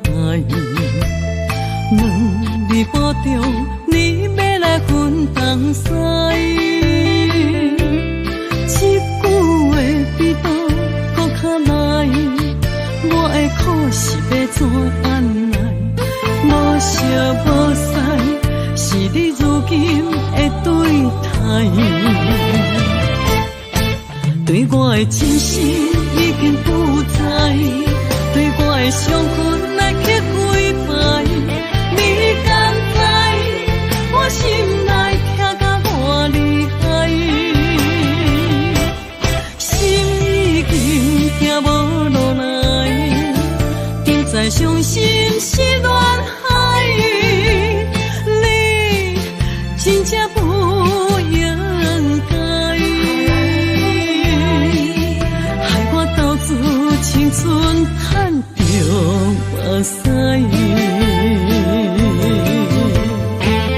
爱，两日保重，你要来分东西。一句话比刀搁较来，我的苦是要怎安来？无惜无使，是你如今的对待。对我的真心已经不在，对我的伤痕来去几摆，你敢知我心内痛甲偌厉害？心已经行无落来，定在伤心是恋海，你真正不应该。青春叹着目屎，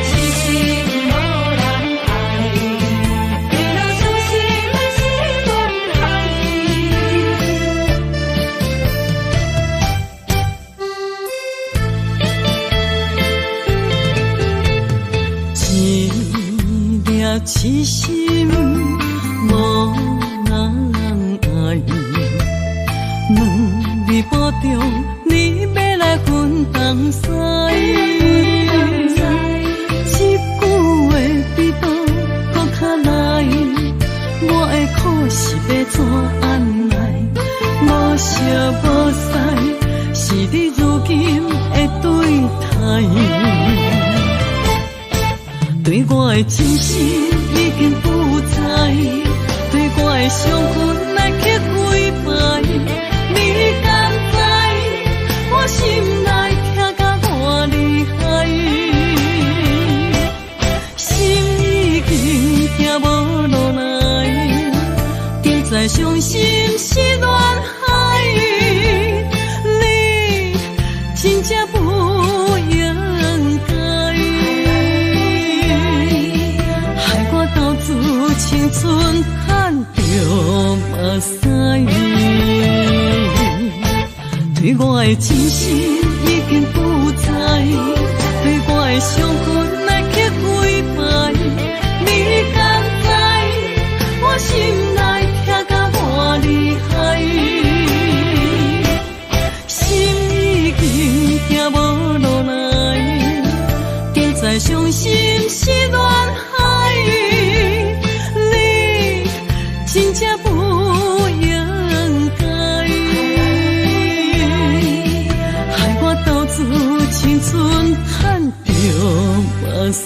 痴心无人爱，为了伤心的是恋海。一粒痴心无人爱。两日保重，你要来分东西。一句话比刀搁较来，我的苦是要怎安来？无惜无使，是你如今的对待。对我的真心已经不在，对我的伤痕来去几摆。你敢知我心内痛甲偌厉害？心已经行无落来，定在伤心是恋海，你真正不应该，害我斗志青春叹着目屎。对我的真心已经不在，对我的伤痕来去几摆，你敢知我心内痛甲偌厉害？心已经行无落来，定在伤心是恋海，你真正不应该。青春叹着目屎。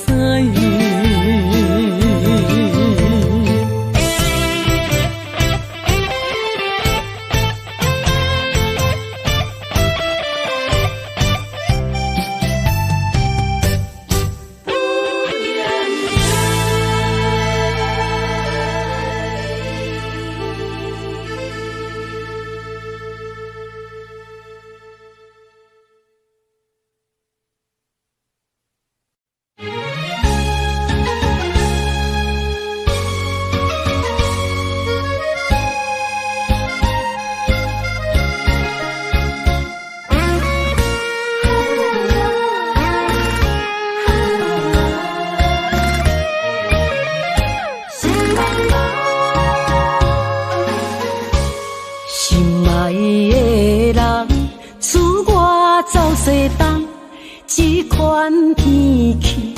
这款天气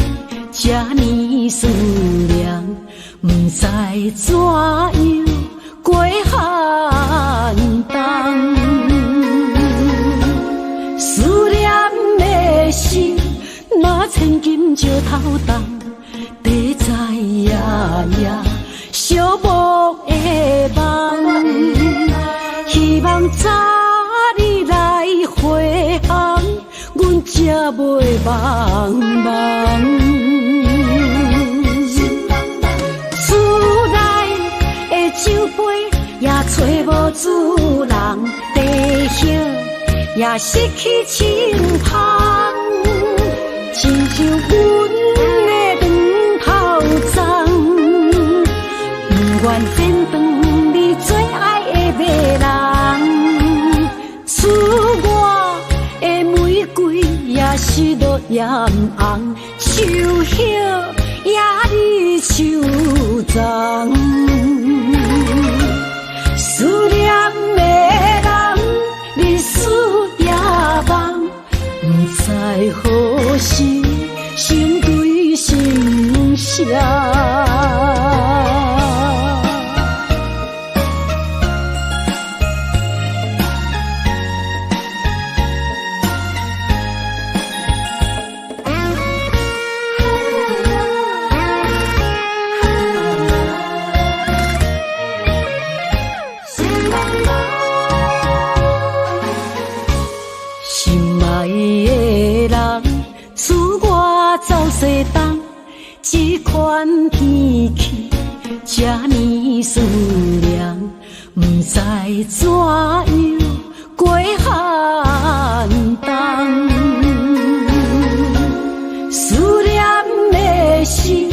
这呢酸凉，不知怎样过寒冬。思念的心，若千金石头重，地在夜夜寂寞的梦。希望早日来回航，阮才袂茫茫。厝内的酒杯也找无主人，地叶也失去清芳，亲像阮的长头鬃，不愿剪断你最爱的迷人。也是落艳红，秋叶也离秋丛。思念的人，日思夜梦，不知何时成对成双。西东这款天气，这呢思念，不知怎样过寒冬。思念的心，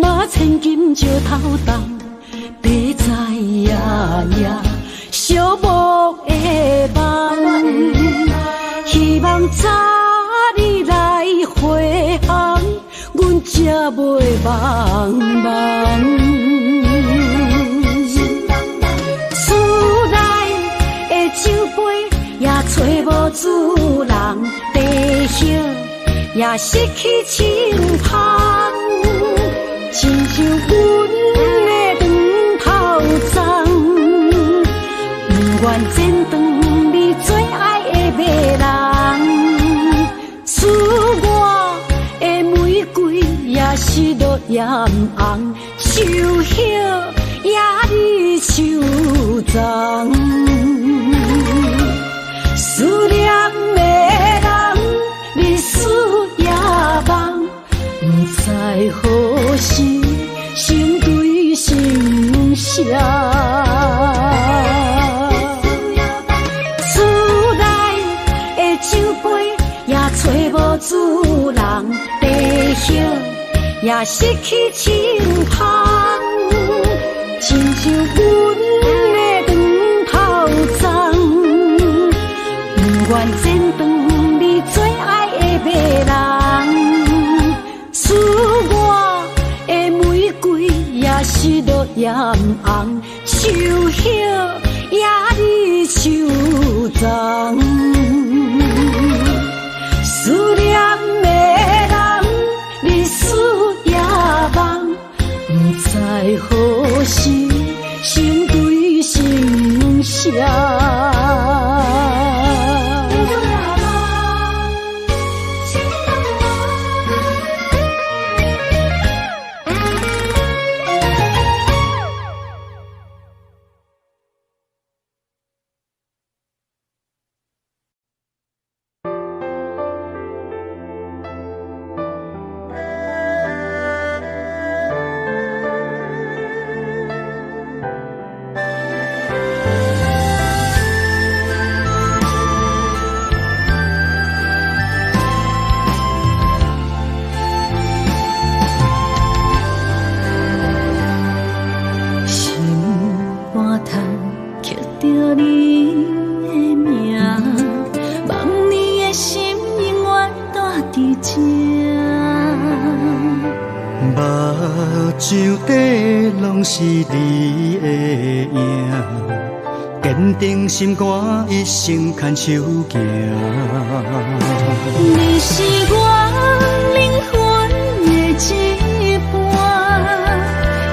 若千金石头重，白在夜夜寂寞的梦，希望早日来回航。阮才袂茫茫，厝内的酒杯也找无主人，地叶也失去清香，亲像阮的长头鬃，不愿剪断你最爱的迷人，厝外的玫瑰也是落艳红，秋叶也离秋丛。思念的人，日思夜梦，不知何时成对成双。厝内的酒杯也找无主人，地叶也失去清香，亲像阮的长头鬃，不愿剪断你最爱的迷人，厝外的玫瑰也是落艳红，秋叶也离秋丛。思念的人，日思夜梦，不知何时成对成双。是你的影，坚定心肝，一生牵手行。你是我灵魂的一半，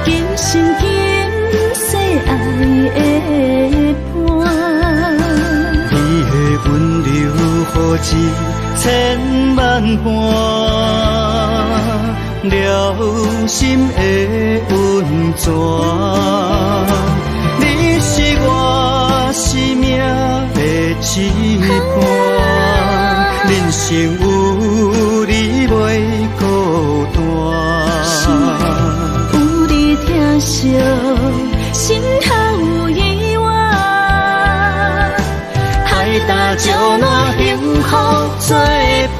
今生今世爱的伴。你的温柔何止千万般。了心的温泉，你是我生命的一半，人生有你袂孤单。有你疼惜，心头有意外，海大石烂，幸福作伴。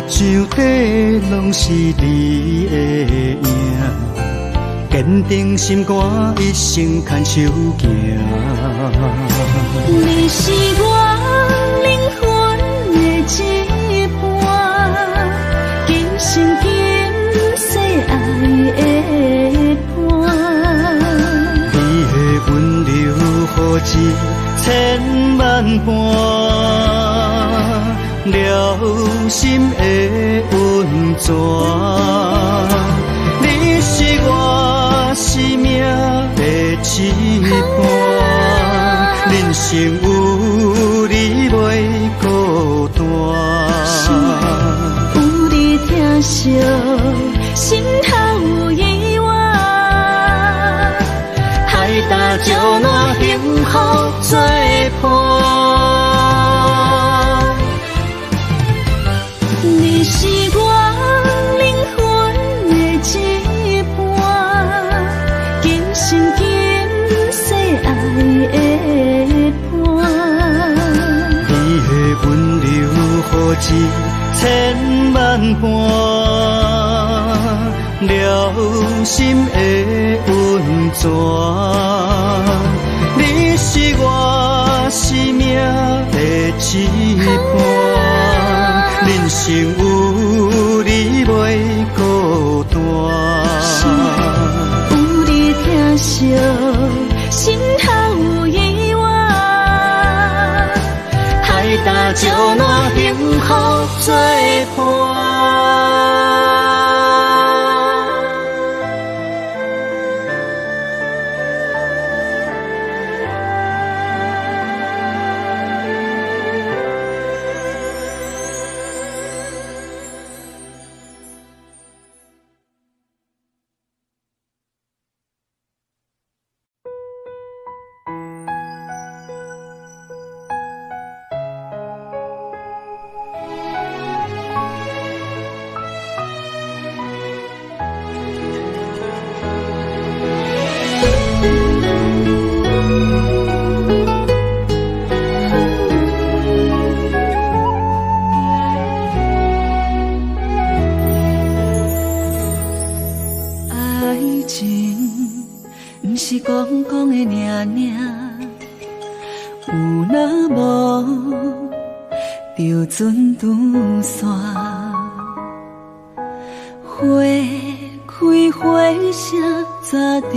上底拢是你的影，坚定心肝，一生牵手行。你是我灵魂的一半，今生今世爱的伴。你的温柔好似千万般，了心的温泉。你是我生命的一半，人生有你袂孤单。有你疼惜，心头有意外，海大石烂幸福作伴。你是我灵魂的一半，今生今世爱的伴。你的温柔好似千万般，了心的温泉。你是我生命的一半，人生有你袂孤单。有你疼惜，心头有意外，海大石烂幸福作伴。就船拄线，花开花谢早着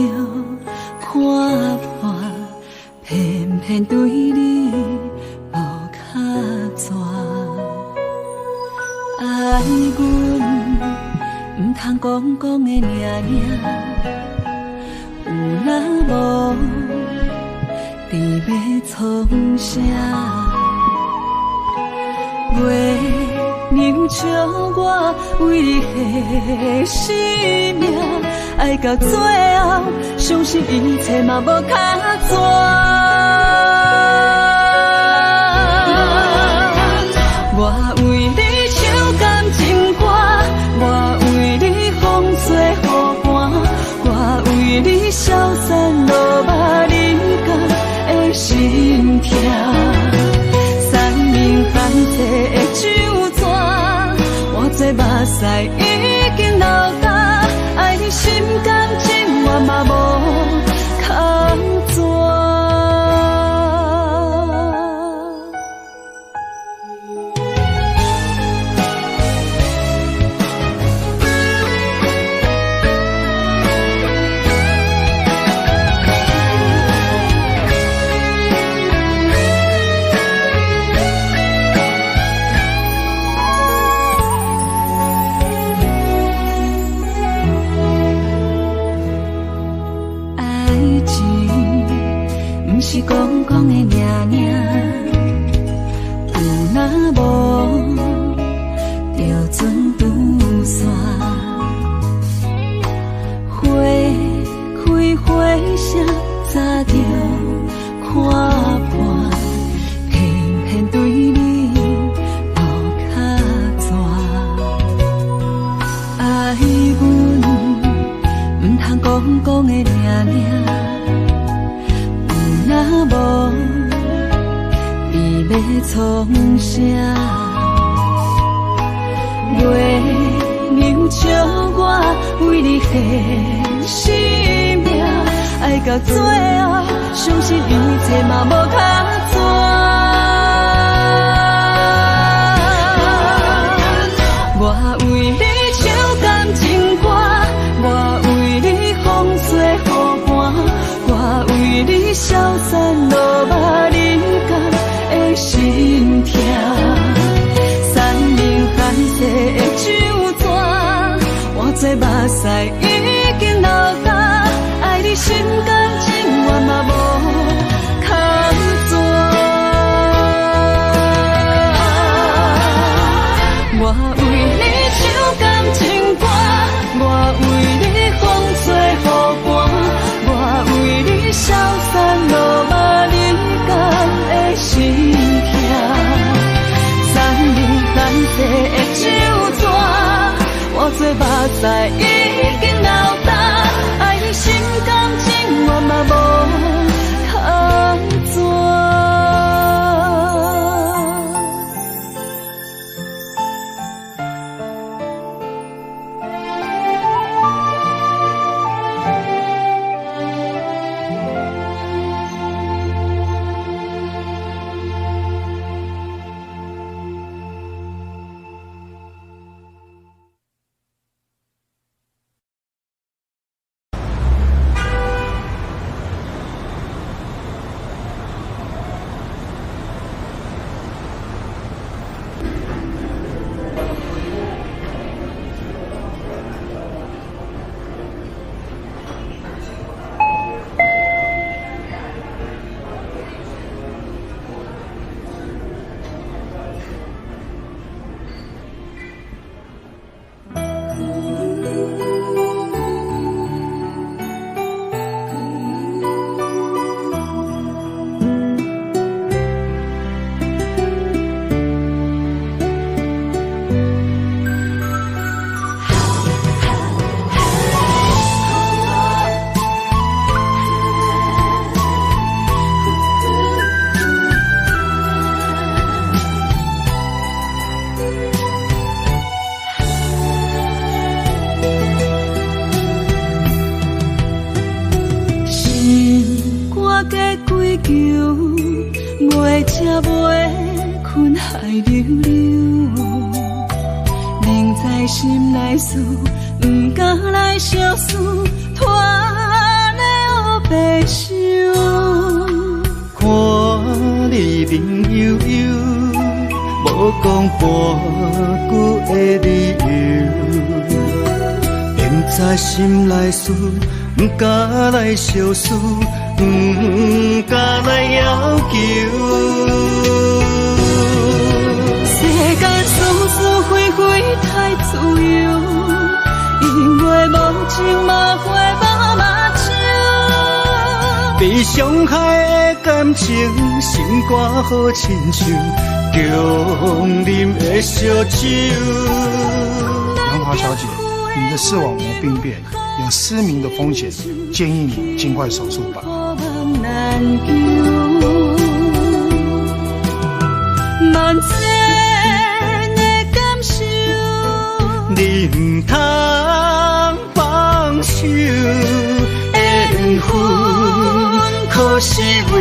看破，偏偏对你无卡纸。爱阮唔通讲的尔，有若无，伫要创啥？袂能笑我为迄生命，爱到最后，相信一切嘛无卡纸。我为你唱感情歌，我为你风吹雨寒，我为你消散落寞人间的心痛。泛济的酒泉，换做目屎已经流干，爱你心甘情愿嘛无空纸。是讲的尔，有若无，就船拄线，花开花谢早着看破，偏偏对你无卡纸。爱阮唔通讲的尔。若无，你要创啥？月亮照我为你献生命，爱到最后，相信一切嘛无较绝。我为你唱感情歌，我为你风吹雨寒，我为你消散落寞人间的心痛。山明海誓的酒泉，我做目屎已经流干，爱你心甘情愿嘛无空转。我为你唱感情歌，我为你风吹雨寒，我为你消散落寞人间的心痛。山明海誓的酒泉，我做目屎已经流干，爱你心甘情愿嘛无空转。袂吃袂困海流流，明知心内事，不敢来相思，拖的黑白想。看你面悠悠，无讲半句的理由，明知心内事，不敢来相思。不敢来要求，世间事事非非太自由，因为无情嘛会无目睭。被伤害的感情，心肝好亲像强啉的烧酒。杨华小姐，你的视网膜病变，有失明的风险，建议你尽快手术吧。难求，万千的感受，你不通放手，缘分可是为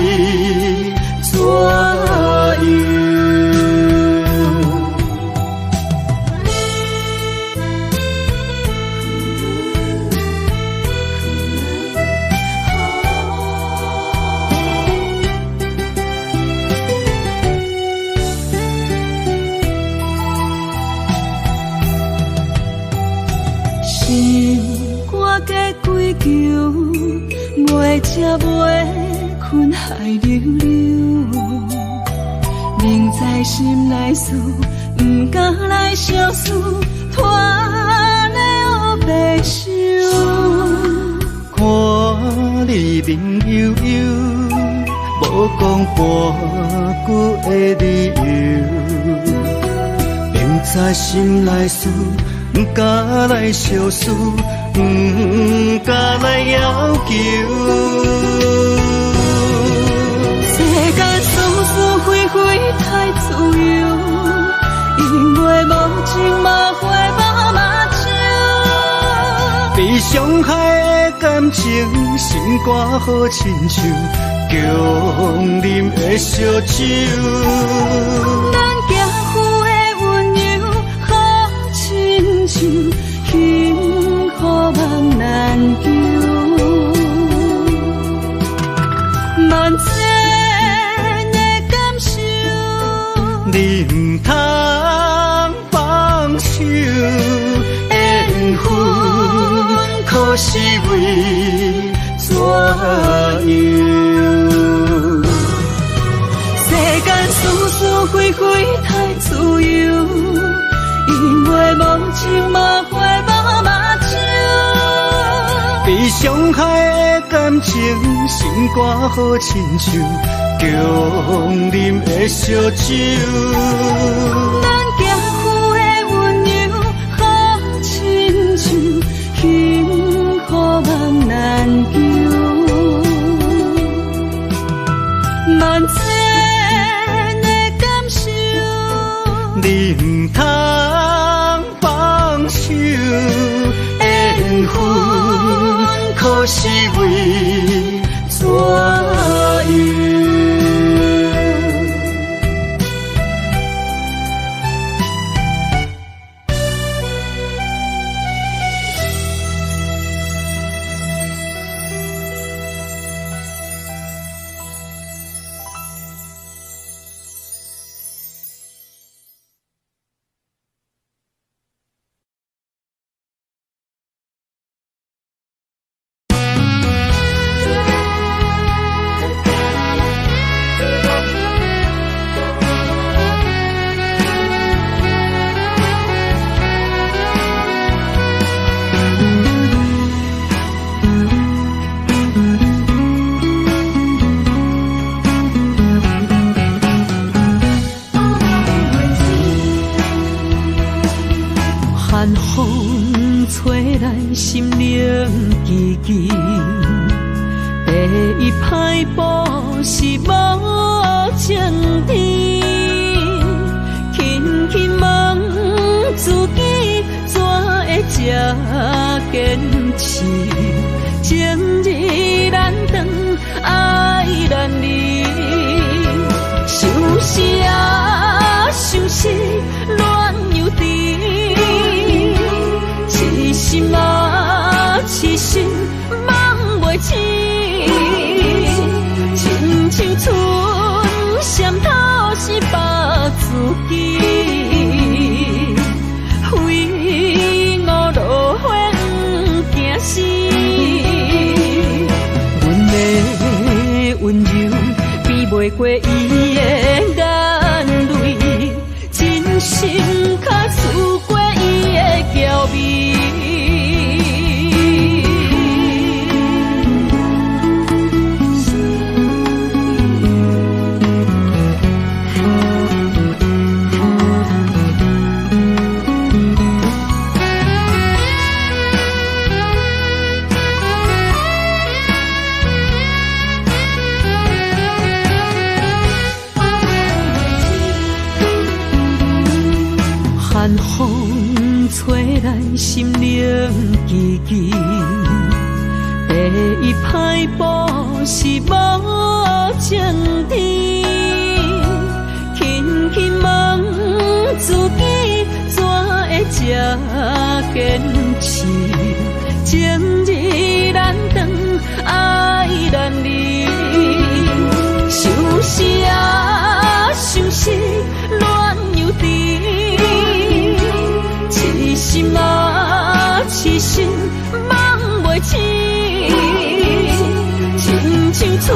怎样？袂吃袂困海流流，明知心内事，不敢来相思，拖的黑白想。看你面悠悠，无讲半句的理由，明知心内事，不敢来相思。不敢来要求，世间事事非非太自由，因为无情嘛。伤害的感情，心肝好亲像强啉的烧酒。咱行夫的温柔好亲像，幸福梦难求。万千的感受，你唔通放手，缘分可是为怎样？世间是是非非太自由，因为无情无悔无目睭。被伤害的感情，心肝好亲像强啉的烧酒。咱行夫的温柔好亲像，幸福梦难求。万千的感受，你唔通放手，缘分可是为怎样？寒风吹来心灵寂寂，第一摆步是无情天，轻轻问自己怎会这坚持？情义难断，爱难离，想死啊，想死，恋又甜。痴心啊，痴心梦袂醒，亲像春闪透是白自己，非我落花不惊死。阮的温柔比袂过伊的眼泪，真心较输过伊的娇媚。寒风吹来心灵寂寂，第一摆步是无情天，轻轻问自己怎会这坚持？情义难断，爱难离，想死啊，想死，恋又甜。痴心啊，痴心梦袂醒，亲像春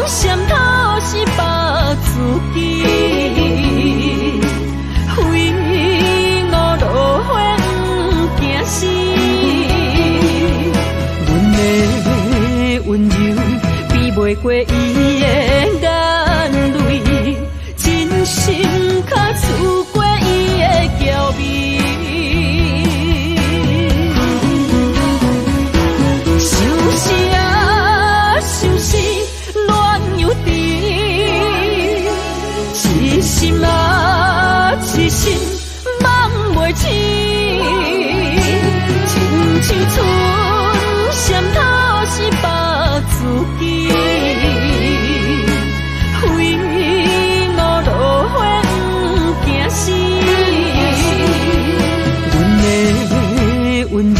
闪透是白自己，非我落花不惊死。阮的温柔比袂过伊的眼泪，真心较输过伊的娇媚。想死啊，想死，恋又甜，痴心啊，痴心梦袂醒，亲像春是把自己，非路落花不惊死。阮的温柔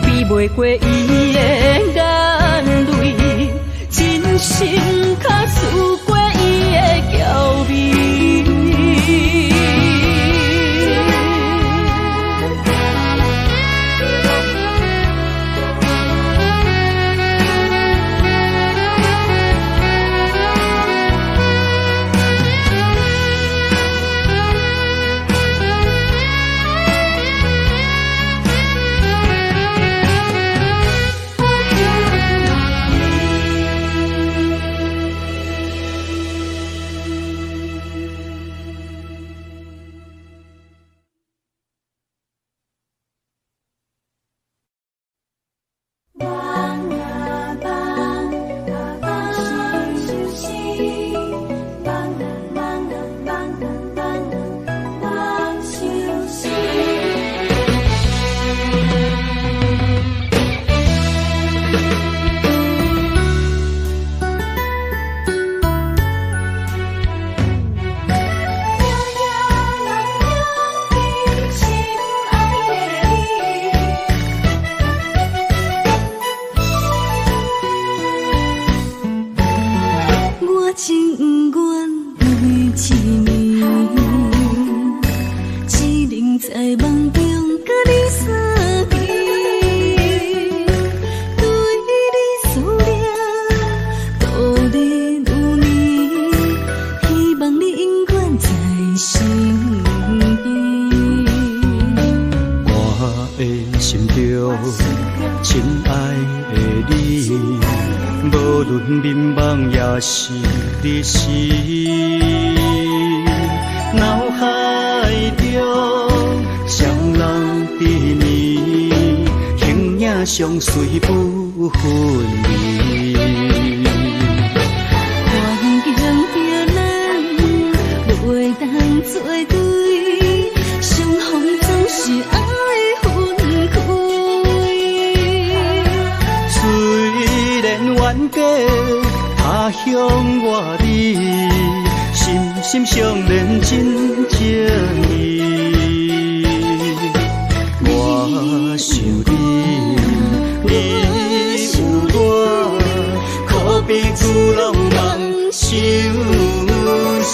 比袂过伊的眼泪，真心较输过伊的娇美。相随不分离，环境着咱袂当做对，相逢总是爱分开。虽然冤家他乡外地，心心相连真情意。我想你有我，可比旧浪漫相思。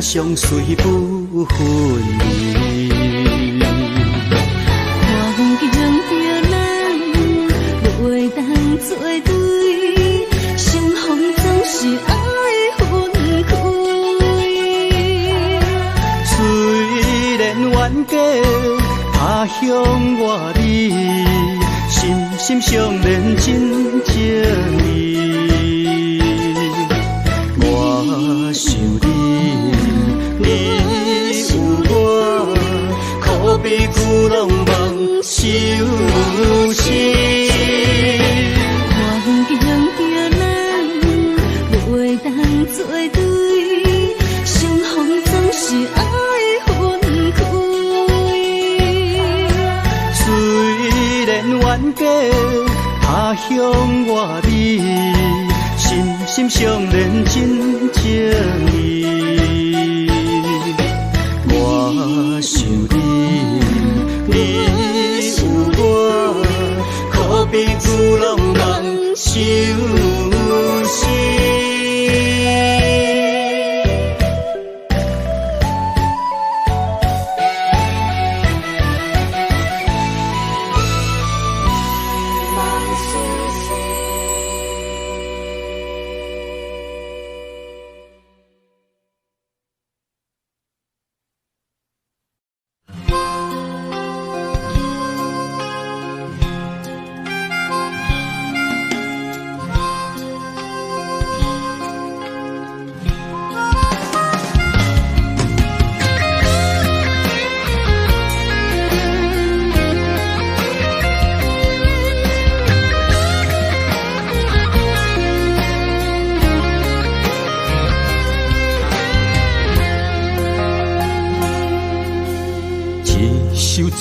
相随不分离，环境着咱袂当做对，相逢总是爱分开。虽然冤家他乡外地，心心相连真情意。我想你有我，可比旧浪漫相思。环境着咱袂当做对，相逢总是爱分开。虽然冤家他乡外地，心心相连真情意。我想你你牛郎人相思。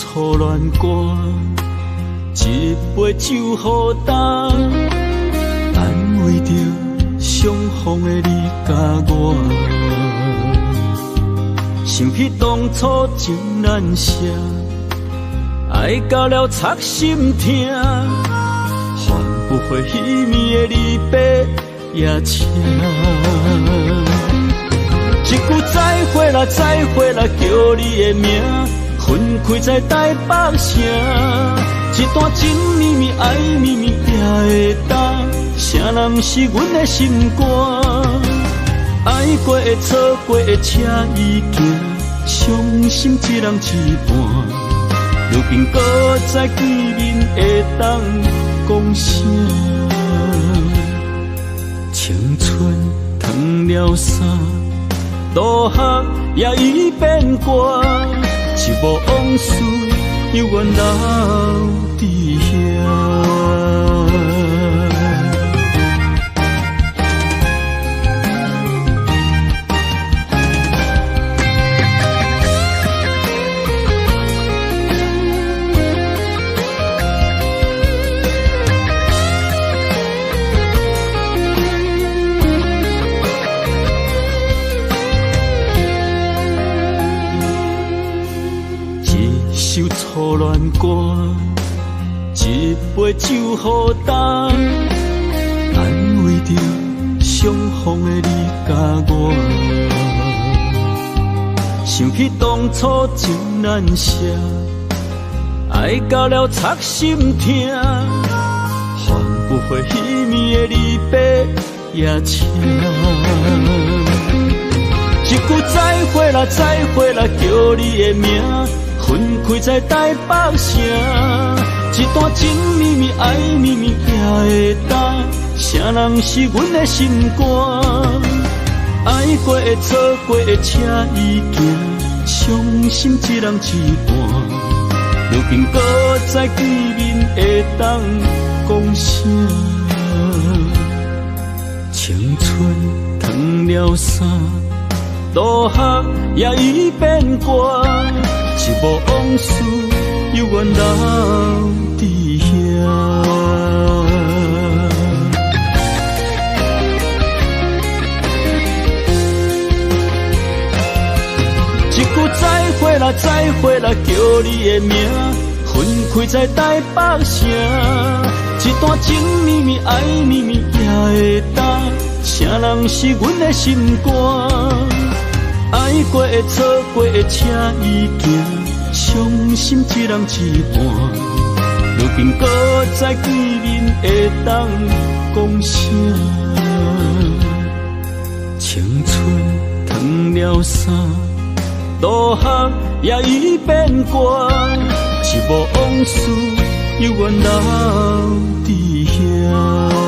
初恋歌，一杯酒予干，安慰着相逢的你甲我。想起当初情难舍，爱到了插心痛，换不回彼暝的离别夜车。一句再会啦，再会啦，叫你的名。分开在台北城，一段情绵绵爱绵绵也会当，谁人不是阮的心肝？爱过的错过的车已行，伤心一人一半。如今搁再见面会当讲啥？青春褪了衫，落霞也已变卦。一幕往事，犹原留伫遐。初恋歌，一杯酒予干，安慰着相逢的你甲我。想起当初情难舍，爱到了插心痛，换不回彼暝的离别夜车。一句再会啦，再会啦，叫你的名。分开在台北城，一段情绵绵爱绵绵也会当，谁人是阮的心肝？爱过的错过的车已行，伤心一人一半。如今搁再见面会当讲啥？青春褪了衫，落霞也已变卦。一幕往事，犹原留伫遐。一句再会啦，再会啦，叫你的名。分开在台北城，一段情绵绵爱绵绵也会当，谁人是阮的心肝？爱过的错过的车已行，伤心一人一半。如今搁再见面会当讲啥？青春褪了衫，落霞也已变卦。一幕往事犹原留伫遐。